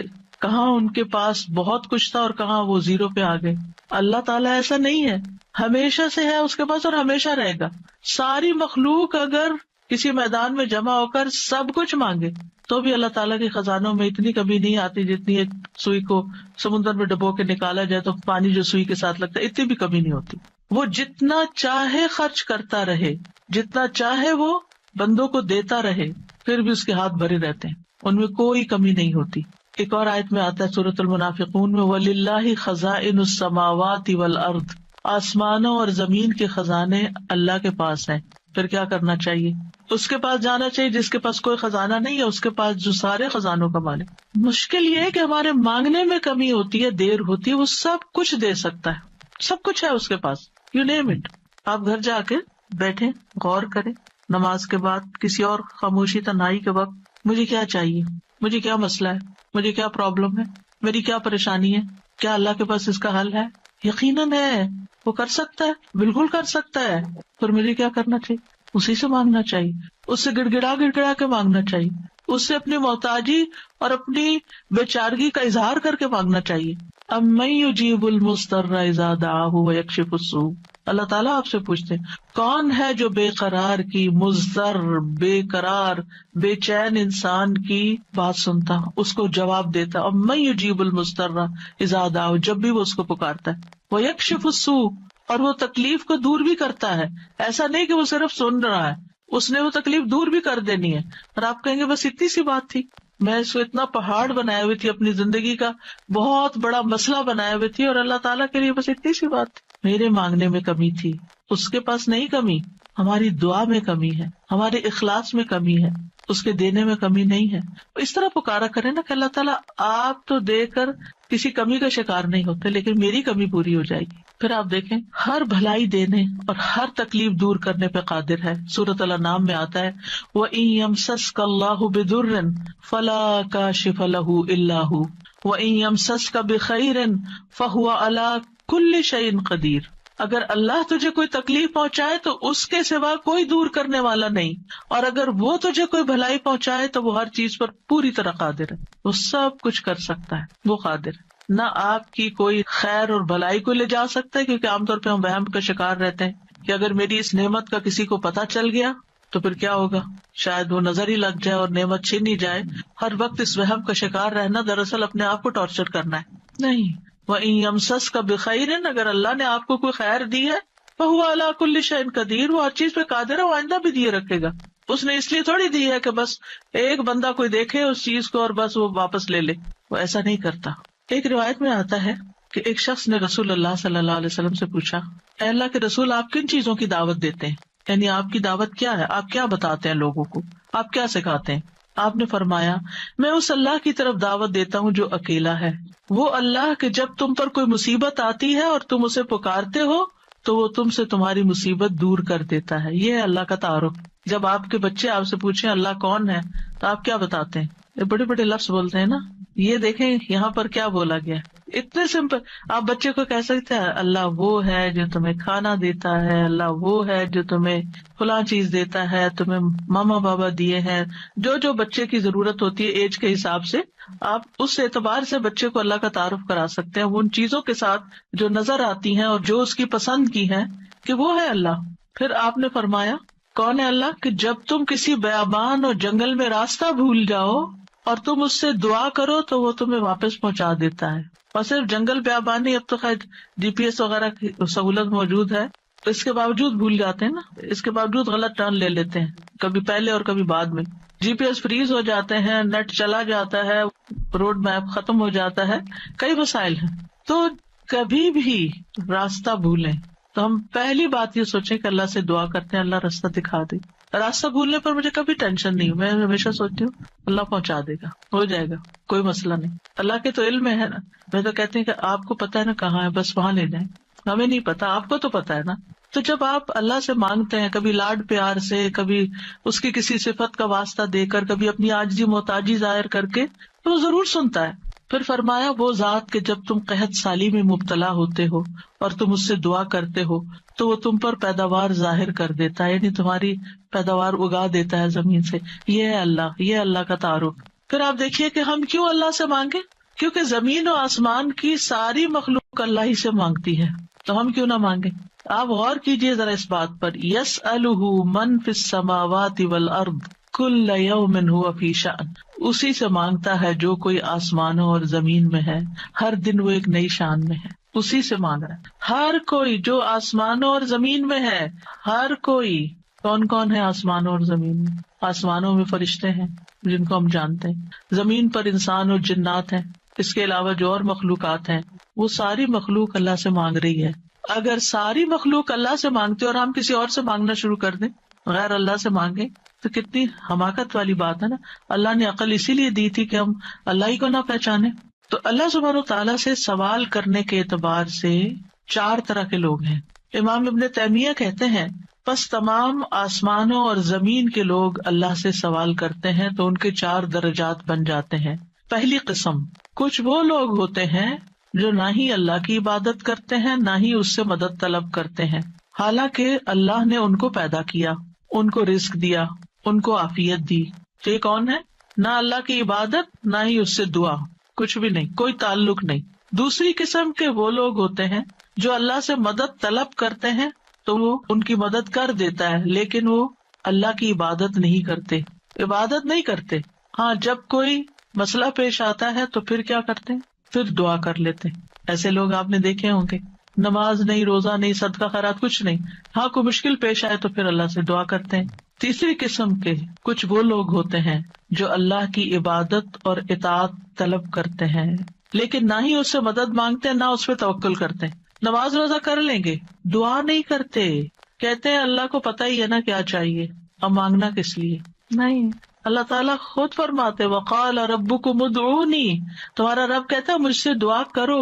کہاں ان کے پاس بہت کچھ تھا اور کہاں وہ زیرو پہ آ گئے. اللہ تعالیٰ ایسا نہیں ہے، ہمیشہ سے ہے اس کے پاس اور ہمیشہ رہے گا. ساری مخلوق اگر کسی میدان میں جمع ہو کر سب کچھ مانگے تو بھی اللہ تعالیٰ کے خزانوں میں اتنی کمی نہیں آتی جتنی ایک سوئی کو سمندر میں ڈبو کے نکالا جائے تو پانی جو سوئی کے ساتھ لگتا ہے اتنی بھی کمی نہیں ہوتی. وہ جتنا چاہے خرچ کرتا رہے، جتنا چاہے وہ بندوں کو دیتا رہے، پھر بھی اس کے ہاتھ بھرے رہتے ہیں، ان میں کوئی کمی نہیں ہوتی. ایک اور آیت میں آتا ہے سورۃ المنافقون میں، وَلِلَّهِ خَزَائِنُ السَّمَاوَاتِ وَالْأَرْضِ، آسمانوں اور زمین کے خزانے اللہ کے پاس ہیں. پھر کیا کرنا چاہیے؟ اس کے پاس جانا چاہیے جس کے پاس کوئی خزانہ نہیں ہے، اس کے پاس جو سارے خزانوں کا مالک. مشکل یہ ہے کہ ہمارے مانگنے میں کمی ہوتی ہے، دیر ہوتی ہے. وہ سب کچھ دے سکتا ہے، سب کچھ ہے اس کے پاس، یو نیم اٹ. آپ گھر جا کے بیٹھیں، غور کریں، نماز کے بعد کسی اور خاموشی تنہائی کے وقت، مجھے کیا چاہیے، مجھے کیا مسئلہ ہے، مجھے کیا پرابلم ہے، میری کیا پریشانی ہے، کیا اللہ کے پاس اس کا حل ہے؟ یقیناً ہے، وہ کر سکتا ہے، بالکل کر سکتا ہے. پھر مجھے کیا کرنا چاہیے؟ اسی سے مانگنا چاہیے، اس سے گڑ گڑا کے مانگنا چاہیے، اس سے اپنی محتاجی اور اپنی بیچارگی کا اظہار کر کے مانگنا چاہیے. امن یجیب المضطر اذا دعاہ ویکشف السوء، اللہ تعالیٰ آپ سے پوچھتے ہیں کون ہے جو بے قرار کی، مضطر، بے قرار، بے چین انسان کی بات سنتا، اس کو جواب دیتا. امن یجیب المضطر اذا دعاہ، جب بھی وہ اس کو پکارتا ہے، ویکشف السوء، اور وہ تکلیف کو دور بھی کرتا ہے. ایسا نہیں کہ وہ صرف سن رہا ہے، اس نے وہ تکلیف دور بھی کر دینی ہے. اور آپ کہیں گے بس اتنی سی بات تھی، میں اس کو اتنا پہاڑ بنائے ہوئی تھی، اپنی زندگی کا بہت بڑا مسئلہ بنائے ہوئے تھی، اور اللہ تعالیٰ کے لیے بس اتنی سی بات تھی. میرے مانگنے میں کمی تھی، اس کے پاس نہیں کمی. ہماری دعا میں کمی ہے، ہمارے اخلاص میں کمی ہے، اس کے دینے میں کمی نہیں ہے. اس طرح پکارا کرے نا کہ اللہ تعالیٰ آپ تو دے کر کسی کمی کا شکار نہیں ہوتے، لیکن میری کمی پوری ہو جائے گی. پھر آپ دیکھیں ہر بھلائی دینے اور ہر تکلیف دور کرنے پہ قادر ہے. سورۃ الانعام میں آتا ہے وَإِن يَمْسَسْكَ اللَّهُ بِضُرٍّ فَلَا كَاشِفَ لَهُ إِلَّا هُوَ وَإِن يَمْسَسْكَ بِخَيْرٍ فَهُوَ عَلَى كُلِّ شَيْءٍ قَدِيرٌ، اگر اللہ تجھے کوئی تکلیف پہنچائے تو اس کے سوا کوئی دور کرنے والا نہیں، اور اگر وہ تجھے کوئی بھلائی پہنچائے تو وہ ہر چیز پر پوری طرح قادر ہے. وہ سب کچھ کر سکتا ہے، وہ قادر ہے. نہ آپ کی کوئی خیر اور بھلائی کو لے جا سکتا ہے، کیونکہ عام طور پہ ہم وہم کا شکار رہتے ہیں کہ اگر میری اس نعمت کا کسی کو پتہ چل گیا تو پھر کیا ہوگا، شاید وہ نظر ہی لگ جائے اور نعمت چھین ہی جائے. ہر وقت اس وہم کا شکار رہنا دراصل اپنے آپ کو ٹارچر کرنا ہے. نہیں، وَإِن يَمْسَسْكَ بِخَيْرٍ، اگر اللہ نے آپ کو کوئی خیر دی ہے، فَهُوَ عَلَى كُلِّ شَيْءٍ قَدِيرٌ، وہ ہر چیز پہ قادر ہے، وہ آئندہ بھی دیے رکھے گا. اس نے اس لیے تھوڑی دی ہے کہ بس ایک بندہ کوئی دیکھے اس چیز کو اور بس وہ واپس لے لے، وہ ایسا نہیں کرتا. ایک روایت میں آتا ہے کہ ایک شخص نے رسول اللہ صلی اللہ علیہ وسلم سے پوچھا، اے اللہ کے رسول، آپ کن چیزوں کی دعوت دیتے ہیں؟ یعنی آپ کی دعوت کیا ہے، آپ کیا بتاتے ہیں لوگوں کو، آپ کیا سکھاتے ہیں؟ آپ نے فرمایا میں اس اللہ کی طرف دعوت دیتا ہوں جو اکیلا ہے، وہ اللہ کہ جب تم پر کوئی مصیبت آتی ہے اور تم اسے پکارتے ہو تو وہ تم سے تمہاری مصیبت دور کر دیتا ہے. یہ ہے اللہ کا تعارف. جب آپ کے بچے آپ سے پوچھیں اللہ کون ہے تو آپ کیا بتاتے ہیں؟ یہ بڑے بڑے لفظ بولتے ہیں نا. یہ دیکھیں یہاں پر کیا بولا گیا، اتنے سمپل. آپ بچے کو کہہ سکتے ہیں اللہ وہ ہے جو تمہیں کھانا دیتا ہے، اللہ وہ ہے جو تمہیں فلاں چیز دیتا ہے، تمہیں ماما بابا دیے ہیں. جو جو بچے کی ضرورت ہوتی ہے ایج کے حساب سے آپ اس اعتبار سے بچے کو اللہ کا تعارف کرا سکتے ہیں، وہ ان چیزوں کے ساتھ جو نظر آتی ہیں اور جو اس کی پسند کی ہیں کہ وہ ہے اللہ. پھر آپ نے فرمایا کون ہے اللہ کہ جب تم کسی بیابان اور جنگل میں راستہ بھول جاؤ اور تم اس سے دعا کرو تو وہ تمہیں واپس پہنچا دیتا ہے. اور صرف جنگل بیابان ہی، اب تو خیر GPS وغیرہ کی سہولت موجود ہے، تو اس کے باوجود بھول جاتے ہیں نا، اس کے باوجود غلط ٹرن لے لیتے ہیں، کبھی پہلے اور کبھی بعد میں. GPS فریز ہو جاتے ہیں، نیٹ چلا جاتا ہے، روڈ میپ ختم ہو جاتا ہے، کئی مسائل ہیں. تو کبھی بھی راستہ بھولیں تو ہم پہلی بات یہ سوچیں کہ اللہ سے دعا کرتے ہیں اللہ راستہ دکھا دے. راستہ بھولنے پر مجھے کبھی ٹینشن نہیں، میں ہمیشہ سوچتی ہوں اللہ پہنچا دے گا، ہو جائے گا، کوئی مسئلہ نہیں. اللہ کے تو علم میں ہے نا. میں تو کہتی ہوں کہ آپ کو پتا ہے نا کہاں ہے، بس وہاں لے جائیں. ہمیں نہیں پتا، آپ کو تو پتا ہے نا. تو جب آپ اللہ سے مانگتے ہیں، کبھی لاڈ پیار سے، کبھی اس کی کسی صفت کا واسطہ دے کر، کبھی اپنی عاجزی محتاجی ظاہر کر کے، تو وہ ضرور سنتا ہے. پھر فرمایا وہ ذات کہ جب تم قحط سالی میں مبتلا ہوتے ہو اور تم اس سے دعا کرتے ہو تو وہ تم پر پیداوار ظاہر کر دیتا ہے، یعنی تمہاری پیداوار اگا دیتا ہے زمین سے. یہ ہے اللہ، یہ اللہ کا تعارف. پھر آپ دیکھیے کہ ہم کیوں اللہ سے مانگے، کیونکہ زمین و آسمان کی ساری مخلوق اللہ ہی سے مانگتی ہے، تو ہم کیوں نہ مانگے. آپ غور کیجئے ذرا اس بات پر، یسألہ من فی السماوات والارض کل یوم ھو فی شأن. اسی سے مانگتا ہے جو کوئی آسمانوں اور زمین میں ہے، ہر دن وہ ایک نئی شان میں ہے. اسی سے مانگ رہا ہے ہر کوئی جو آسمانوں اور زمین میں ہے. ہر کوئی. کون کون ہے آسمانوں اور زمین میں؟ آسمانوں میں فرشتے ہیں جن کو ہم جانتے ہیں، زمین پر انسان اور جنات ہیں، اس کے علاوہ جو اور مخلوقات ہیں، وہ ساری مخلوق اللہ سے مانگ رہی ہے. اگر ساری مخلوق اللہ سے مانگتے اور ہم کسی اور سے مانگنا شروع کر دیں، غیر اللہ سے مانگیں، تو کتنی حماقت والی بات ہے نا. اللہ نے عقل اسی لیے دی تھی کہ ہم اللہ ہی کو نہ پہچانے. تو اللہ سبحانہ وتعالیٰ سے سوال کرنے کے اعتبار سے 4 طرح کے لوگ ہیں. امام ابن تیمیہ کہتے ہیں بس تمام آسمانوں اور زمین کے لوگ اللہ سے سوال کرتے ہیں تو ان کے 4 درجات بن جاتے ہیں. پہلی قسم، کچھ وہ لوگ ہوتے ہیں جو نہ ہی اللہ کی عبادت کرتے ہیں نہ ہی اس سے مدد طلب کرتے ہیں، حالانکہ اللہ نے ان کو پیدا کیا، ان کو رزق دیا، ان کو عافیت دی. تو یہ کون ہے؟ نہ اللہ کی عبادت نہ ہی اس سے دعا، کچھ بھی نہیں، کوئی تعلق نہیں. دوسری قسم کے وہ لوگ ہوتے ہیں جو اللہ سے مدد طلب کرتے ہیں تو وہ ان کی مدد کر دیتا ہے، لیکن وہ اللہ کی عبادت نہیں کرتے. ہاں جب کوئی مسئلہ پیش آتا ہے تو پھر کیا کرتے ہیں؟ پھر دعا کر لیتے ہیں. ایسے لوگ آپ نے دیکھے ہوں گے، نماز نہیں، روزہ نہیں، صدقہ خیرات کچھ نہیں، ہاں کوئی مشکل پیش آئے تو پھر اللہ سے دعا کرتے ہیں. تیسری قسم کے کچھ وہ لوگ ہوتے ہیں جو اللہ کی عبادت اور اطاعت طلب کرتے ہیں لیکن نہ ہی اس سے مدد مانگتے نہ اس پہ توکل کرتے. نماز روزہ کر لیں گے، دعا نہیں کرتے، کہتے ہیں اللہ کو پتہ ہی ہے نا کیا چاہیے، اب مانگنا کس لیے. نہیں، اللہ تعالیٰ خود فرماتے وقال ربکم ادعونی، تمہارا رب کہتا ہے مجھ سے دعا کرو،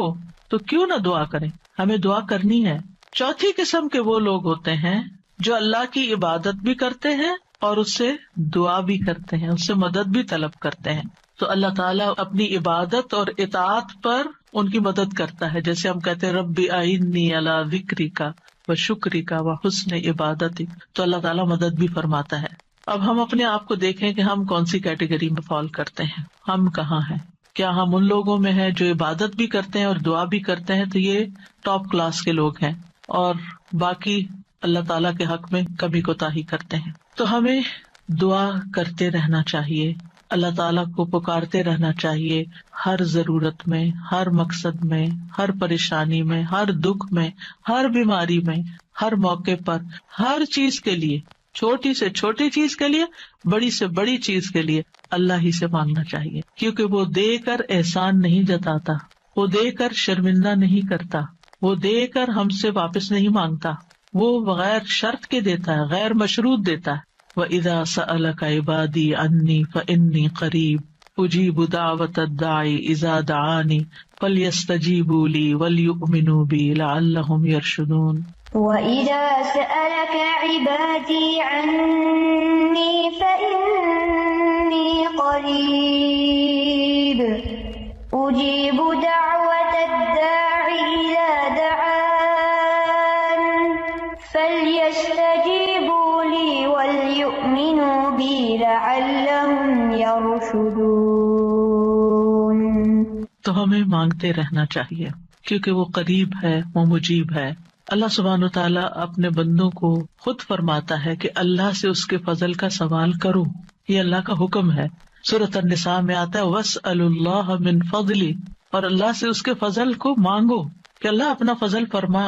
تو کیوں نہ دعا کریں، ہمیں دعا کرنی ہے. چوتھی قسم کے وہ لوگ ہوتے ہیں جو اللہ کی عبادت بھی کرتے ہیں اور اس سے دعا بھی کرتے ہیں، اس سے مدد بھی طلب کرتے ہیں. تو اللہ تعالیٰ اپنی عبادت اور اطاعت پر ان کی مدد کرتا ہے. جیسے ہم کہتے ہیں رب اعنی علی ذکرک و شکرک و حسن عبادتک، تو اللہ تعالیٰ مدد بھی فرماتا ہے. اب ہم اپنے آپ کو دیکھیں کہ ہم کون سی کیٹیگری میں فال کرتے ہیں، ہم کہاں ہیں. کیا ہم ان لوگوں میں ہیں جو عبادت بھی کرتے ہیں اور دعا بھی کرتے ہیں، تو یہ ٹاپ کلاس کے لوگ ہیں، اور باقی اللہ تعالیٰ کے حق میں کبھی کوتاہی کرتے ہیں. تو ہمیں دعا کرتے رہنا چاہیے، اللہ تعالیٰ کو پکارتے رہنا چاہیے، ہر ضرورت میں، ہر مقصد میں، ہر پریشانی میں، ہر دکھ میں، ہر بیماری میں، ہر موقع پر، ہر چیز کے لیے، چھوٹی سے چھوٹی چیز کے لیے، بڑی سے بڑی چیز کے لیے اللہ ہی سے مانگنا چاہیے. کیونکہ وہ دے کر احسان نہیں جتاتا، وہ دے کر شرمندہ نہیں کرتا، وہ دے کر ہم سے واپس نہیں مانگتا، وہ بغیر شرط کے دیتا ہے، غیر مشروط دیتا ہے. وَإِذَا سَأَلَكَ عِبَادِي عَنِّي فَإِنِّي قَرِيبٌ أُجِيبُ دَعْوَةَ الدَّاعِ إِذَا دَعَانِ فَلْيَسْتَجِيبُوا لِي وَلْيُؤْمِنُوا بِي لَعَلَّهُمْ يَرْشُدُونَ. وَإِذَا سَأَلَكَ عِبَادِي عَنِّي فَإِنِّي قَرِيبٌ أُجِيبُ دَعْوَةَ الدَّاعِ إِذَا دَعَانِ فَلْيَسْتَجِيبُوا لِي وَلْيُؤْمِنُوا بِي لَعَلَّهُمْ يَرْشُدُونَ. تو ہمیں مانگتے رہنا چاہیے کیونکہ وہ قریب ہے، وہ مجیب ہے. اللہ سبحانہ وتعالیٰ اپنے بندوں کو خود فرماتا ہے کہ اللہ سے اس کے فضل کا سوال کرو، یہ اللہ کا حکم ہے. سورۃ النساء میں آتا ہے وَاسْأَلُوا اللَّهَ مِن فَضْلِهِ، اور اللہ سے اس کے فضل کو مانگو کہ اللہ اپنا فضل فرما.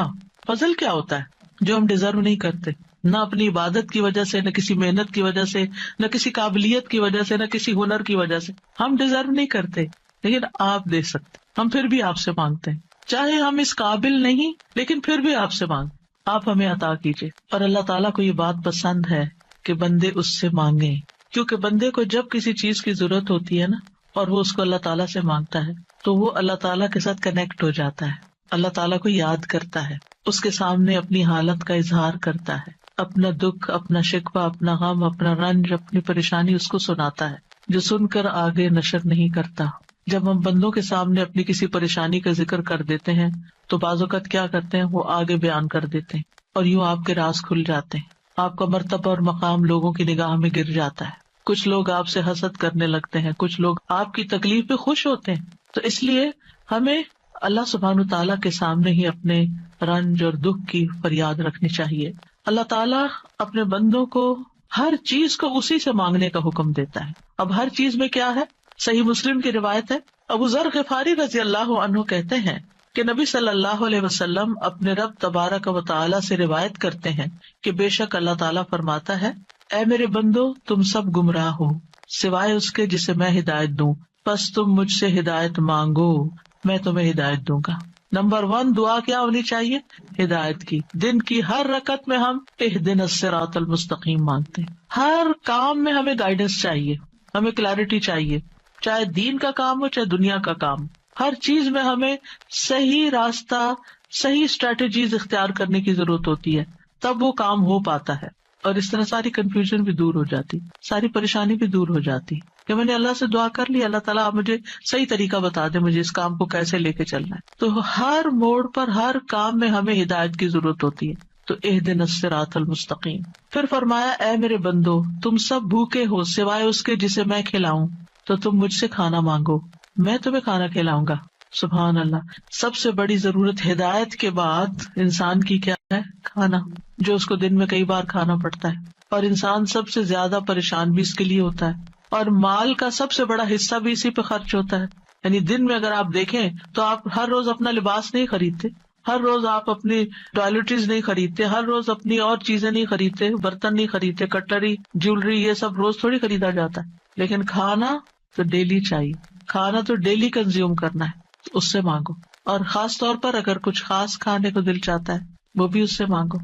فضل کیا ہوتا ہے؟ جو ہم ڈیزرو نہیں کرتے، نہ اپنی عبادت کی وجہ سے، نہ کسی محنت کی وجہ سے، نہ کسی قابلیت کی وجہ سے، نہ کسی ہنر کی وجہ سے. ہم ڈیزرو نہیں کرتے لیکن آپ دے سکتے. ہم پھر بھی آپ سے مانگتے ہیں، چاہے ہم اس قابل نہیں لیکن پھر بھی آپ سے مانگ، آپ ہمیں عطا کیجیے. اور اللہ تعالیٰ کو یہ بات پسند ہے کہ بندے اس سے مانگیں، کیونکہ بندے کو جب کسی چیز کی ضرورت ہوتی ہے نا اور وہ اس کو اللہ تعالیٰ سے مانگتا ہے تو وہ اللہ تعالیٰ کے ساتھ کنیکٹ ہو جاتا ہے، اللہ تعالیٰ کو یاد کرتا ہے، اس کے سامنے اپنی حالت کا اظہار کرتا ہے، اپنا دکھ، اپنا شکوہ، اپنا غم، اپنا رنج، اپنی پریشانی اس کو سناتا ہے، جو سن کر آگے نشر نہیں کرتا. جب ہم بندوں کے سامنے اپنی کسی پریشانی کا ذکر کر دیتے ہیں تو بعض اوقات کیا کرتے ہیں، وہ آگے بیان کر دیتے ہیں اور یوں آپ کے راز کھل جاتے ہیں، آپ کا مرتبہ اور مقام لوگوں کی نگاہ میں گر جاتا ہے. کچھ لوگ آپ سے حسد کرنے لگتے ہیں، کچھ لوگ آپ کی تکلیف پہ خوش ہوتے ہیں. تو اس لیے ہمیں اللہ سبحانہ تعالیٰ کے سامنے ہی اپنے رنج اور دکھ کی فریاد رکھنی چاہیے. اللہ تعالیٰ اپنے بندوں کو ہر چیز کو اسی سے مانگنے کا حکم دیتا ہے. اب ہر چیز میں کیا ہے؟ صحیح مسلم کی روایت ہے، ابو ذر غفاری رضی اللہ عنہ کہتے ہیں کہ نبی صلی اللہ علیہ وسلم اپنے رب تبارک و تعالیٰ سے روایت کرتے ہیں کہ بے شک اللہ تعالیٰ فرماتا ہے، اے میرے بندو تم سب گمراہ ہو سوائے اس کے جسے میں ہدایت دوں، پس تم مجھ سے ہدایت مانگو میں تمہیں ہدایت دوں گا. نمبر 1 دعا کیا ہونی چاہیے؟ ہدایت کی. دن کی ہر رکعت میں ہم اہدنا الصراط المستقیم مانگتے ہیں. ہر کام میں ہمیں گائیڈنس چاہیے، ہمیں کلیرٹی چاہیے، چاہے دین کا کام ہو چاہے دنیا کا کام. ہر چیز میں ہمیں صحیح راستہ، صحیح اسٹریٹجیز اختیار کرنے کی ضرورت ہوتی ہے، تب وہ کام ہو پاتا ہے. اور اس طرح ساری کنفیوژن بھی دور ہو جاتی، ساری پریشانی بھی دور ہو جاتی کہ میں نے اللہ سے دعا کر لی، اللہ تعالیٰ آپ مجھے صحیح طریقہ بتا دے، مجھے اس کام کو کیسے لے کے چلنا ہے. تو ہر موڑ پر، ہر کام میں ہمیں ہدایت کی ضرورت ہوتی ہے. تو اہدنا الصراط المستقیم. پھر فرمایا، اے میرے بندو تم سب بھوکے ہو سوائے اس کے جسے میں کھلاؤں، تو تم مجھ سے کھانا مانگو میں تمہیں کھانا کھلاؤں گا. سبحان اللہ. سب سے بڑی ضرورت ہدایت کے بعد انسان کی کیا ہے؟ کھانا، جو اس کو دن میں کئی بار کھانا پڑتا ہے. اور انسان سب سے زیادہ پریشان بھی اس کے لیے ہوتا ہے، اور مال کا سب سے بڑا حصہ بھی اسی پہ خرچ ہوتا ہے. یعنی دن میں اگر آپ دیکھیں تو آپ ہر روز اپنا لباس نہیں خریدتے، ہر روز آپ اپنی ٹوائلٹریز نہیں خریدتے، ہر روز اپنی اور چیزیں نہیں خریدتے، برتن نہیں خریدتے، کٹلری، جیولری، یہ سب روز تھوڑی خریدا جاتا ہے. لیکن کھانا تو ڈیلی چاہیے، کھانا تو ڈیلی کنزیوم کرنا ہے، تو اس سے مانگو. اور خاص طور پر اگر کچھ خاص کھانے کو دل چاہتا ہے وہ بھی اس سے مانگو.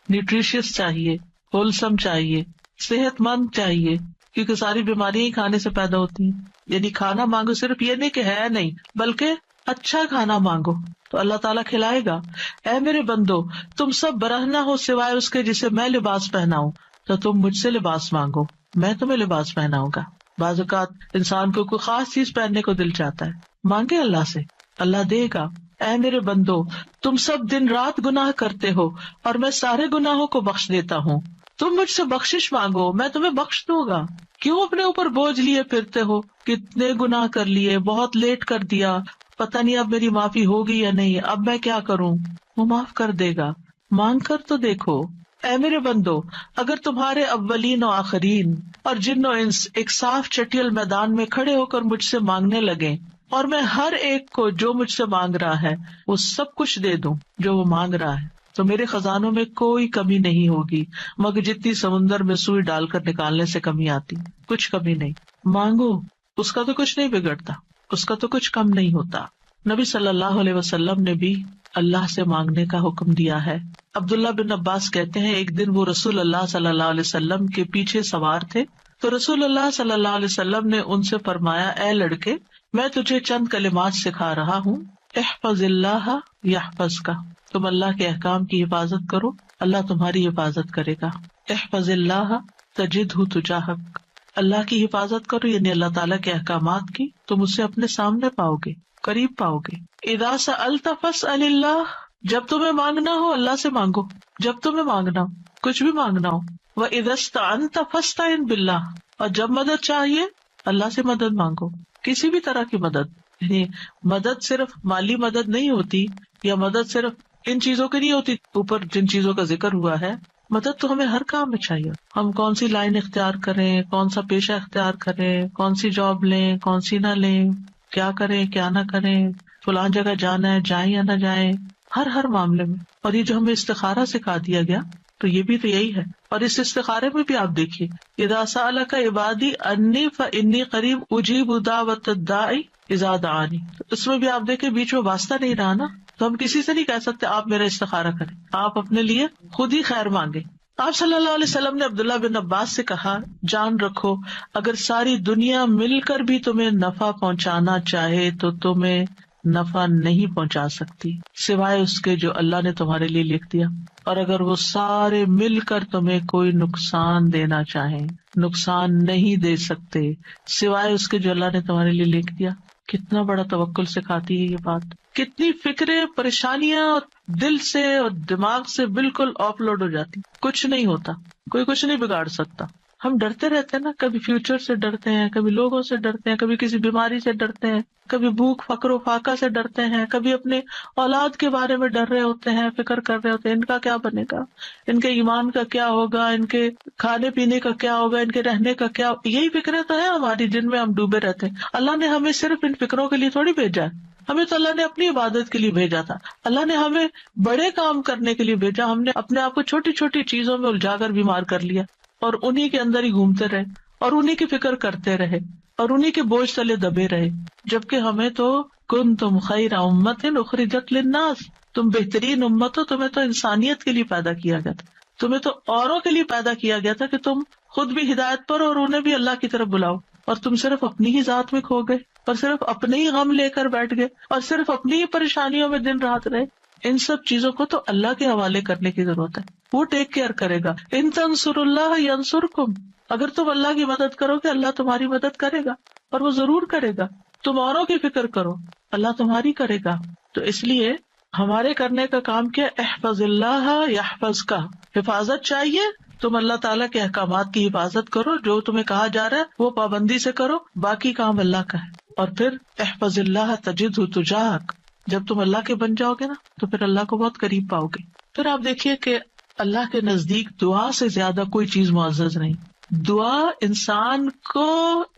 نیوٹریشیس چاہیے، ہولسم چاہیے، صحت مند چاہیے، کیونکہ ساری بیماریاں ہی کھانے سے پیدا ہوتی ہیں. یعنی کھانا مانگو، صرف یہ نہیں کہ ہے نہیں، بلکہ اچھا کھانا مانگو تو اللہ تعالیٰ کھلائے گا. اے میرے بندو تم سب برہنہ ہو سوائے اس کے جسے میں لباس پہناؤں، تو تم مجھ سے لباس مانگو میں تمہیں لباس پہناؤں گا. بعض اوقات انسان کو کوئی خاص چیز پہننے کو دل چاہتا ہے، مانگے اللہ سے، اللہ دے گا. اے میرے بندو تم سب دن رات گناہ کرتے ہو اور میں سارے گناہوں کو بخش دیتا ہوں، تم مجھ سے بخشش مانگو میں تمہیں بخش دوں گا. کیوں اپنے اوپر بوجھ لیے پھرتے ہو؟ کتنے گناہ کر لیے، بہت لیٹ کر دیا، پتہ نہیں اب میری معافی ہوگی یا نہیں، اب میں کیا کروں؟ وہ معاف کر دے گا، مانگ کر تو دیکھو. اے میرے بندو اگر تمہارے اولین و آخرین اور جن و انس ایک صاف چٹیل میدان میں کھڑے ہو کر مجھ سے مانگنے لگے اور میں ہر ایک کو جو مجھ سے مانگ رہا ہے وہ سب کچھ دے دوں جو وہ مانگ رہا ہے، تو میرے خزانوں میں کوئی کمی نہیں ہوگی مگر جتنی سمندر میں سوئی ڈال کر نکالنے سے کمی آتی، کچھ کمی نہیں. مانگو، اس کا تو کچھ نہیں بگڑتا، اس کا تو کچھ کم نہیں ہوتا. نبی صلی اللہ علیہ وسلم نے بھی اللہ سے مانگنے کا حکم دیا ہے۔ عبداللہ بن عباس کہتے ہیں ایک دن وہ رسول اللہ صلی اللہ علیہ وسلم کے پیچھے سوار تھے تو رسول اللہ صلی اللہ علیہ وسلم نے ان سے فرمایا، اے لڑکے، میں تجھے چند کلمات سکھا رہا ہوں، احفظ اللہ یحفظک، تم اللہ کے احکام کی حفاظت کرو، اللہ تمہاری حفاظت کرے گا۔ احفظ اللہ تجدہ تجاہک، اللہ کی حفاظت کرو یعنی اللہ تعالیٰ کے احکامات کی، تم اسے اپنے سامنے پاؤ گے، قریب پاؤ گے۔ اذا سألت فاسأل اللہ، جب تمہیں مانگنا ہو اللہ سے مانگو، جب تمہیں مانگنا ہو، کچھ بھی مانگنا ہو۔ وَإِذَا اسْتَعَنْتَ فَاسْتَعِنْ بِاللَّهِ، اور جب مدد چاہیے اللہ سے مدد مانگو، کسی بھی طرح کی مدد، یعنی مدد صرف مالی مدد نہیں ہوتی، یا مدد صرف ان چیزوں کی نہیں ہوتی اوپر جن چیزوں کا ذکر ہوا ہے، مدد تو ہمیں ہر کام میں چاہیے۔ ہم کون سی لائن اختیار کریں، کون سا پیشہ اختیار کریں، کون سی جاب لیں، کون سی نہ لیں، کیا کریں کیا نہ کریں، فلاں جگہ جانا ہے جائیں یا نہ جائیں، ہر معاملے میں۔ اور یہ جو ہمیں استخارہ سکھا دیا گیا تو یہ بھی تو یہی ہے۔ اور اس استخارے میں بھی آپ دیکھیے، اذا سألک عبادی انی فانی قریب اجیب دعوت الداعی اذا دعانی، اس میں بھی آپ دیکھیں بیچ میں واسطہ نہیں رہا نا، تو ہم کسی سے نہیں کہہ سکتے آپ میرا استخارہ کریں، آپ اپنے لیے خود ہی خیر مانگے۔ آپ صلی اللہ علیہ وسلم نے عبداللہ بن عباس سے کہا، جان رکھو اگر ساری دنیا مل کر بھی تمہیں نفع پہنچانا چاہے تو تمہیں نفع نہیں پہنچا سکتی سوائے اس کے جو اللہ نے تمہارے لیے لکھ دیا، اور اگر وہ سارے مل کر تمہیں کوئی نقصان دینا چاہیں نقصان نہیں دے سکتے سوائے اس کے جو اللہ نے تمہارے لیے لکھ دیا۔ کتنا بڑا توکل سکھاتی ہے یہ بات، کتنی فکریں پریشانیاں دل سے اور دماغ سے بالکل آف لوڈ ہو جاتی، کچھ نہیں ہوتا، کوئی کچھ نہیں بگاڑ سکتا۔ ہم ڈرتے رہتے ہیں نا، کبھی فیوچر سے ڈرتے ہیں، کبھی لوگوں سے ڈرتے ہیں، کبھی کسی بیماری سے ڈرتے ہیں، کبھی بھوک فقر و فاقہ سے ڈرتے ہیں، کبھی اپنے اولاد کے بارے میں ڈر رہے ہوتے ہیں، فکر کر رہے ہوتے ہیں ان کا کیا بنے گا، ان کے ایمان کا کیا ہوگا، ان کے کھانے پینے کا کیا ہوگا، ان کے رہنے کا کیا، یہی فکریں تو ہیں ہماری جن میں ہم ڈوبے رہتے ہیں۔ اللہ نے ہمیں صرف ان فکروں کے لیے تھوڑی بھیجا ہے، ہمیں تو اللہ نے اپنی عبادت کے لیے بھیجا تھا، اللہ نے ہمیں بڑے کام کرنے کے لیے بھیجا، ہم نے اپنے آپ کو چھوٹی چھوٹی چیزوں میں الجھا کر بیمار کر لیا اور انہی کے اندر ہی گھومتے رہے اور انہی کی فکر کرتے رہے اور انہی کے بوجھ تلے دبے رہے، جبکہ ہمیں تو کنتم خیر امت اخرجت للناس، تم بہترین امت ہو، تمہیں تو انسانیت کے لیے پیدا کیا گیا تھا، تمہیں تو اوروں کے لیے پیدا کیا گیا تھا کہ تم خود بھی ہدایت پر اور انہیں بھی اللہ کی طرف بلاؤ، اور تم صرف اپنی ہی ذات میں کھو گئے اور صرف اپنے ہی غم لے کر بیٹھ گئے اور صرف اپنی ہی پریشانیوں میں دن رات رہے۔ ان سب چیزوں کو تو اللہ کے حوالے کرنے کی ضرورت ہے، وہ ٹیک کیئر کرے گا۔ ان تنصروا اللہ ینصرکم، اگر تم اللہ کی مدد کرو گے اللہ تمہاری مدد کرے گا، اور وہ ضرور کرے گا۔ تم اوروں کی فکر کرو اللہ تمہاری کرے گا۔ تو اس لیے ہمارے کرنے کا کام کیا، احفظ اللہ یحفظک، حفاظت چاہیے، تم اللہ تعالیٰ کے احکامات کی حفاظت کرو، جو تمہیں کہا جا رہا ہے وہ پابندی سے کرو، باقی کام اللہ کا ہے۔ اور پھر احفظ اللہ تجدہ تجاہک، جب تم اللہ کے بن جاؤ گے نا تو پھر اللہ کو بہت قریب پاؤ گے۔ پھر آپ دیکھیے کہ اللہ کے نزدیک دعا سے زیادہ کوئی چیز معزز نہیں۔ دعا انسان کو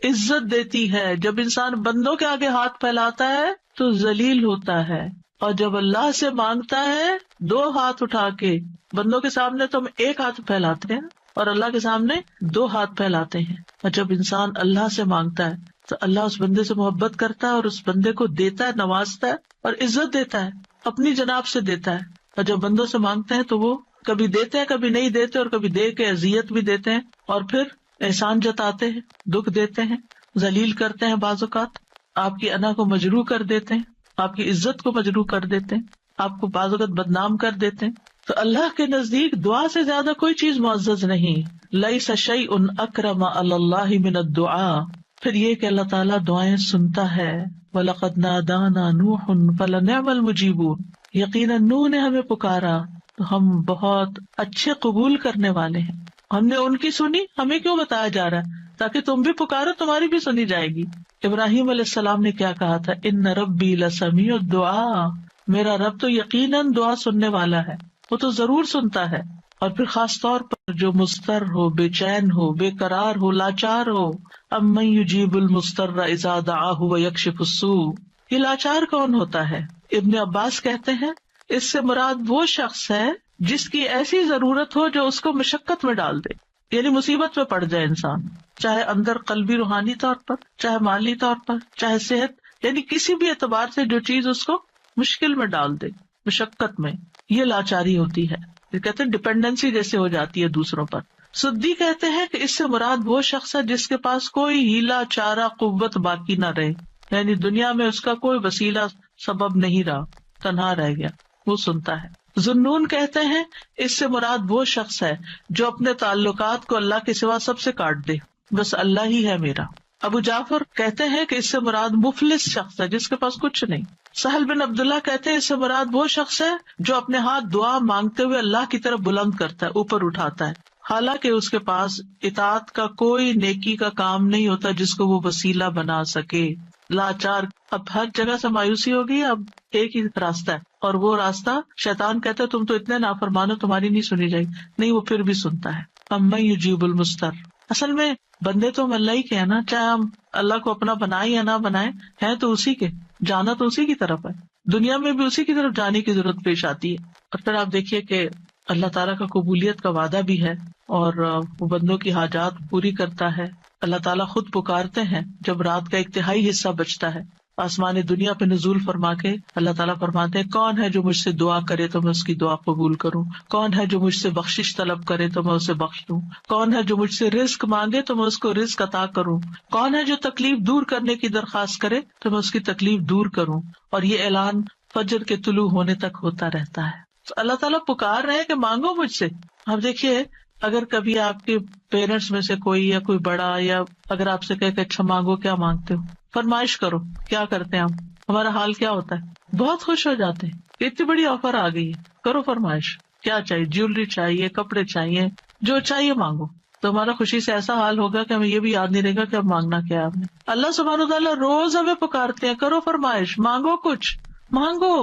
عزت دیتی ہے، جب انسان بندوں کے آگے ہاتھ پھیلاتا ہے تو ذلیل ہوتا ہے، اور جب اللہ سے مانگتا ہے دو ہاتھ اٹھا کے، بندوں کے سامنے تو ہم ایک ہاتھ پھیلاتے ہیں اور اللہ کے سامنے دو ہاتھ پھیلاتے ہیں، اور جب انسان اللہ سے مانگتا ہے تو اللہ اس بندے سے محبت کرتا ہے اور اس بندے کو دیتا ہے، نوازتا ہے اور عزت دیتا ہے، اپنی جناب سے دیتا ہے۔ اور جب بندوں سے مانگتے ہیں تو وہ کبھی دیتے ہیں کبھی نہیں دیتے، اور کبھی دے کے اذیت بھی دیتے ہیں، اور پھر احسان جتاتے ہیں، دکھ دیتے ہیں، ذلیل کرتے ہیں، بعض اوقات آپ کی انا کو مجروح کر دیتے ہیں، آپ کی عزت کو مجروح کر دیتے ہیں، آپ کو بعض اوقات بدنام کر دیتے ہیں۔ تو اللہ کے نزدیک دعا سے زیادہ کوئی چیز معزز نہیں۔ لیس شیء اکرم علی اللہ من الدعاء، پھر یہ کہ اللہ تعالیٰ دعائیں سنتا ہے۔ وَلَقَدْ نَادَانَا نُوحٌ فَلَنِعْمَ الْمُجِيبُونَ، یقیناً نوح نے ہمیں پکارا تو ہم بہت اچھے قبول کرنے والے ہیں۔ ہم نے ان کی سنی، ہمیں کیوں بتایا جا رہا ہے؟ تاکہ تم بھی پکارو، تمہاری بھی سنی جائے گی۔ ابراہیم علیہ السلام نے کیا کہا تھا، ان ربی لسمیع الدعاء، میرا رب تو یقیناً دعا سننے والا ہے، وہ تو ضرور سنتا ہے۔ اور پھر خاص طور پر جو مضطر ہو، بے چین ہو، بے قرار ہو، لاچار ہو، امن یجیب المضطر اذا دعاہ ویکشف السوء، یہ لاچار کون ہوتا ہے؟ ابن عباس کہتے ہیں اس سے مراد وہ شخص ہے جس کی ایسی ضرورت ہو جو اس کو مشقت میں ڈال دے، یعنی مصیبت میں پڑ جائے انسان، چاہے اندر قلبی روحانی طور پر، چاہے مالی طور پر، چاہے صحت، یعنی کسی بھی اعتبار سے جو چیز اس کو مشکل میں ڈال دے۔ مشقت میں، یہ لاچاری ہوتی ہے. یہ کہتے ہیں ڈپینڈنسی جیسے ہو جاتی ہے دوسروں پر. سدی کہتے ہیں کہ اس سے مراد وہ شخص ہے جس کے پاس کوئی ہیلا چارہ قوت باقی نہ رہے، یعنی دنیا میں اس کا کوئی وسیلہ سبب نہیں رہا، تنہا رہ گیا، وہ سنتا ہے. ذنون کہتے ہیں اس سے مراد وہ شخص ہے جو اپنے تعلقات کو اللہ کے سوا سب سے کاٹ دے، بس اللہ ہی ہے میرا. ابو جعفر کہتے ہیں کہ اس سے مراد مفلس شخص ہے جس کے پاس کچھ نہیں. سہل بن عبداللہ کہتے ہیں اس سے مراد وہ شخص ہے جو اپنے ہاتھ دعا مانگتے ہوئے اللہ کی طرف بلند کرتا ہے، اوپر اٹھاتا ہے، حالانکہ اس کے پاس اطاعت کا کوئی نیکی کا کام نہیں ہوتا جس کو وہ وسیلہ بنا سکے. لاچار. اب ہر جگہ سے مایوسی ہوگی، اب ایک ہی راستہ ہے، اور وہ راستہ شیطان کہتا ہے تم تو اتنے نافرمان ہو، تمہاری نہیں سنی جائے گی. نہیں، وہ پھر بھی سنتا ہے. امن یجیب المضطر. اصل میں بندے تو ہم اللہ ہی کے ہیں نا، چاہے ہم اللہ کو اپنا بنائیں یا نہ بنائیں، ہیں تو اسی کے، جانا تو اسی کی طرف ہے، دنیا میں بھی اسی کی طرف جانے کی ضرورت پیش آتی ہے. اور پھر آپ دیکھیے کہ اللہ تعالیٰ کا قبولیت کا وعدہ بھی ہے، اور وہ بندوں کی حاجات پوری کرتا ہے. اللہ تعالیٰ خود پکارتے ہیں جب رات کا ایک تہائی حصہ بچتا ہے، آسمان دنیا پہ نزول فرما کے اللہ تعالیٰ فرماتے ہیں کون ہے جو مجھ سے دعا کرے تو میں اس کی دعا قبول کروں، کون ہے جو مجھ سے بخشش طلب کرے تو میں اسے بخش دوں، کون ہے جو مجھ سے رزق مانگے تو میں اس کو رزق عطا کروں، کون ہے جو تکلیف دور کرنے کی درخواست کرے تو میں اس کی تکلیف دور کروں. اور یہ اعلان فجر کے طلوع ہونے تک ہوتا رہتا ہے. تو اللہ تعالیٰ پکار رہے ہیں کہ مانگو مجھ سے. اب دیکھیے اگر کبھی آپ کے پیرنٹس میں سے کوئی یا کوئی بڑا یا اگر آپ سے کہے کہ اچھا مانگو، کیا مانگتے ہو، فرمائش کرو، کیا کرتے ہیں ہمارا حال کیا ہوتا ہے؟ بہت خوش ہو جاتے ہیں، اتنی بڑی آفر آ گئی ہے، کرو فرمائش، کیا چاہیے، جیولری چاہیے، کپڑے چاہیے، جو چاہیے مانگو. تو ہمارا خوشی سے ایسا حال ہوگا کہ ہمیں یہ بھی یاد نہیں رہے گا کہ اب مانگنا کیا ہے آپ نے. اللہ سبحانہ وتعالیٰ روز ہمیں پکارتے ہیں کرو فرمائش، مانگو، کچھ مانگو،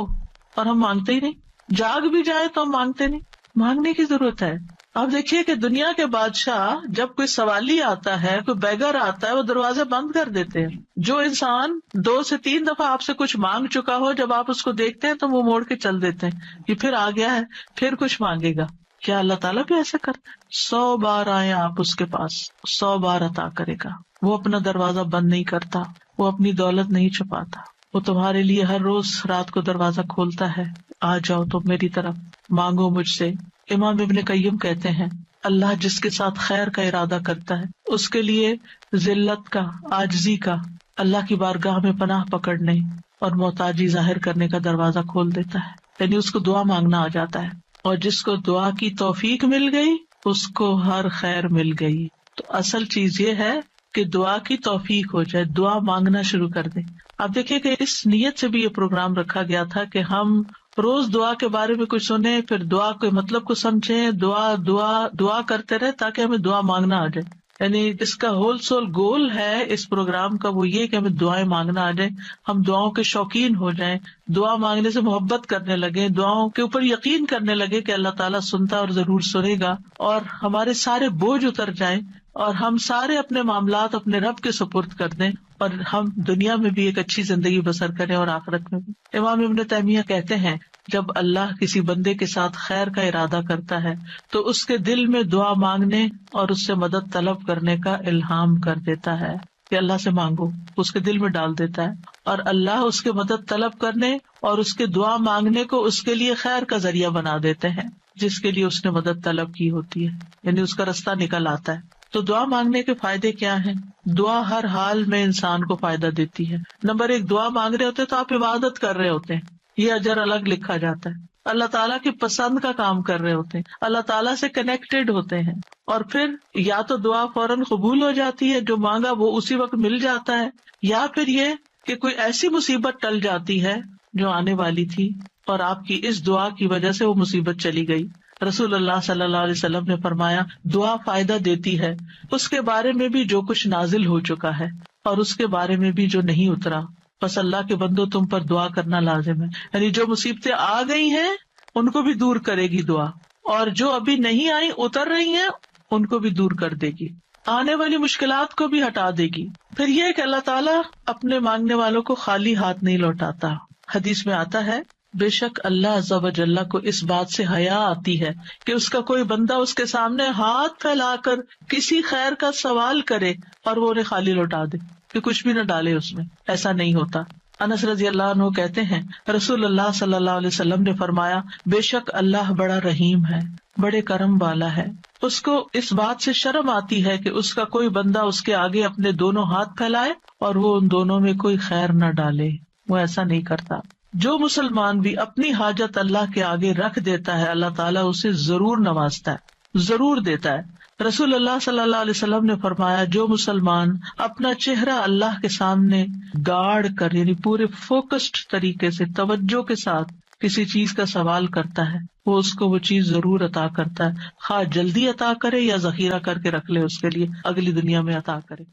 اور ہم مانگتے ہی نہیں. جاگ بھی جائے تو ہم مانگتے نہیں. مانگنے کی ضرورت ہے. آپ دیکھیے کہ دنیا کے بادشاہ جب کوئی سوالی آتا ہے، کوئی بیگر آتا ہے، وہ دروازے بند کر دیتے ہیں. جو انسان 2 سے 3 دفعہ آپ سے کچھ مانگ چکا ہو، جب آپ اس کو دیکھتے ہیں تو وہ موڑ کے چل دیتے ہیں، یہ پھر آ گیا ہے، پھر کچھ مانگے گا. کیا اللہ تعالیٰ بھی ایسا کرتا ہے؟ 100 بار آئے آپ اس کے پاس، 100 بار عطا کرے گا. وہ اپنا دروازہ بند نہیں کرتا، وہ اپنی دولت نہیں چھپاتا، وہ تمہارے لیے ہر روز رات کو دروازہ کھولتا ہے. آ جاؤ تو میری طرف، مانگو مجھ سے. امام ابن قیم کہتے ہیں اللہ جس کے ساتھ خیر کا ارادہ کرتا ہے اس کے لیے ذلت کا، عاجزی کا، اللہ کی بارگاہ میں پناہ پکڑنے اور محتاجی ظاہر کرنے کا دروازہ کھول دیتا ہے. یعنی اس کو دعا مانگنا آ جاتا ہے، اور جس کو دعا کی توفیق مل گئی اس کو ہر خیر مل گئی. تو اصل چیز یہ ہے کہ دعا کی توفیق ہو جائے، دعا مانگنا شروع کر دیں. آپ دیکھیں کہ اس نیت سے بھی یہ پروگرام رکھا گیا تھا کہ ہم روز دعا کے بارے میں کچھ سنیں، پھر دعا کے مطلب کو سمجھیں، دعا کرتے رہے تاکہ ہمیں دعا مانگنا آ جائے. یعنی اس کا ہول سول گول ہے اس پروگرام کا، وہ یہ کہ ہمیں دعائیں مانگنا آ جائے، ہم دعاؤں کے شوقین ہو جائیں، دعا مانگنے سے محبت کرنے لگے، دعاؤں کے اوپر یقین کرنے لگے کہ اللہ تعالیٰ سنتا اور ضرور سنے گا، اور ہمارے سارے بوجھ اتر جائیں اور ہم سارے اپنے معاملات اپنے رب کے سپرد کر دیں، اور ہم دنیا میں بھی ایک اچھی زندگی بسر کریں اور آخرت میں بھی. امام ابن تیمیہ کہتے ہیں جب اللہ کسی بندے کے ساتھ خیر کا ارادہ کرتا ہے تو اس کے دل میں دعا مانگنے اور اس سے مدد طلب کرنے کا الہام کر دیتا ہے کہ اللہ سے مانگو، اس کے دل میں ڈال دیتا ہے، اور اللہ اس کے مدد طلب کرنے اور اس کے دعا مانگنے کو اس کے لیے خیر کا ذریعہ بنا دیتے ہیں جس کے لیے اس نے مدد طلب کی ہوتی ہے، یعنی اس کا رستہ نکل آتا ہے. تو دعا مانگنے کے فائدے کیا ہیں؟ دعا ہر حال میں انسان کو فائدہ دیتی ہے. نمبر 1، دعا مانگ رہے ہوتے تو آپ عبادت کر رہے ہوتے ہیں، یہ اجر الگ لکھا جاتا ہے. اللہ تعالیٰ کی پسند کا کام کر رہے ہوتے ہیں، اللہ تعالیٰ سے کنیکٹڈ ہوتے ہیں، اور پھر یا تو دعا فوراً قبول ہو جاتی ہے، جو مانگا وہ اسی وقت مل جاتا ہے، یا پھر یہ کہ کوئی ایسی مصیبت ٹل جاتی ہے جو آنے والی تھی اور آپ کی اس دعا کی وجہ سے وہ مصیبت چلی گئی. رسول اللہ صلی اللہ علیہ وسلم نے فرمایا دعا فائدہ دیتی ہے اس کے بارے میں بھی جو کچھ نازل ہو چکا ہے اور اس کے بارے میں بھی جو نہیں اترا. بس اللہ کے بندو تم پر دعا کرنا لازم ہے، یعنی جو مصیبتیں آ گئی ہیں ان کو بھی دور کرے گی دعا، اور جو ابھی نہیں آئی اتر رہی ہیں ان کو بھی دور کر دے گی، آنے والی مشکلات کو بھی ہٹا دے گی. پھر یہ کہ اللہ تعالیٰ اپنے مانگنے والوں کو خالی ہاتھ نہیں لوٹاتا. حدیث میں آتا ہے بے شک اللہ عز و جل کو اس بات سے حیا آتی ہے کہ اس کا کوئی بندہ اس کے سامنے ہاتھ پھیلا کر کسی خیر کا سوال کرے اور وہ انہیں خالی لوٹا دے، کہ کچھ بھی نہ ڈالے اس میں. ایسا نہیں ہوتا. انس رضی اللہ عنہ کہتے ہیں رسول اللہ صلی اللہ علیہ وسلم نے فرمایا بے شک اللہ بڑا رحیم ہے، بڑے کرم والا ہے، اس کو اس بات سے شرم آتی ہے کہ اس کا کوئی بندہ اس کے آگے اپنے دونوں ہاتھ پھیلائے اور وہ ان دونوں میں کوئی خیر نہ ڈالے، وہ ایسا نہیں کرتا۔ جو مسلمان بھی اپنی حاجت اللہ کے آگے رکھ دیتا ہے اللہ تعالیٰ اسے ضرور نوازتا ہے، ضرور دیتا ہے۔ رسول اللہ صلی اللہ علیہ وسلم نے فرمایا جو مسلمان اپنا چہرہ اللہ کے سامنے گاڑ کر یعنی پورے فوکسڈ طریقے سے توجہ کے ساتھ کسی چیز کا سوال کرتا ہے وہ اس کو وہ چیز ضرور عطا کرتا ہے، خواہ جلدی عطا کرے یا ذخیرہ کر کے رکھ لے اس کے لیے اگلی دنیا میں عطا کرے۔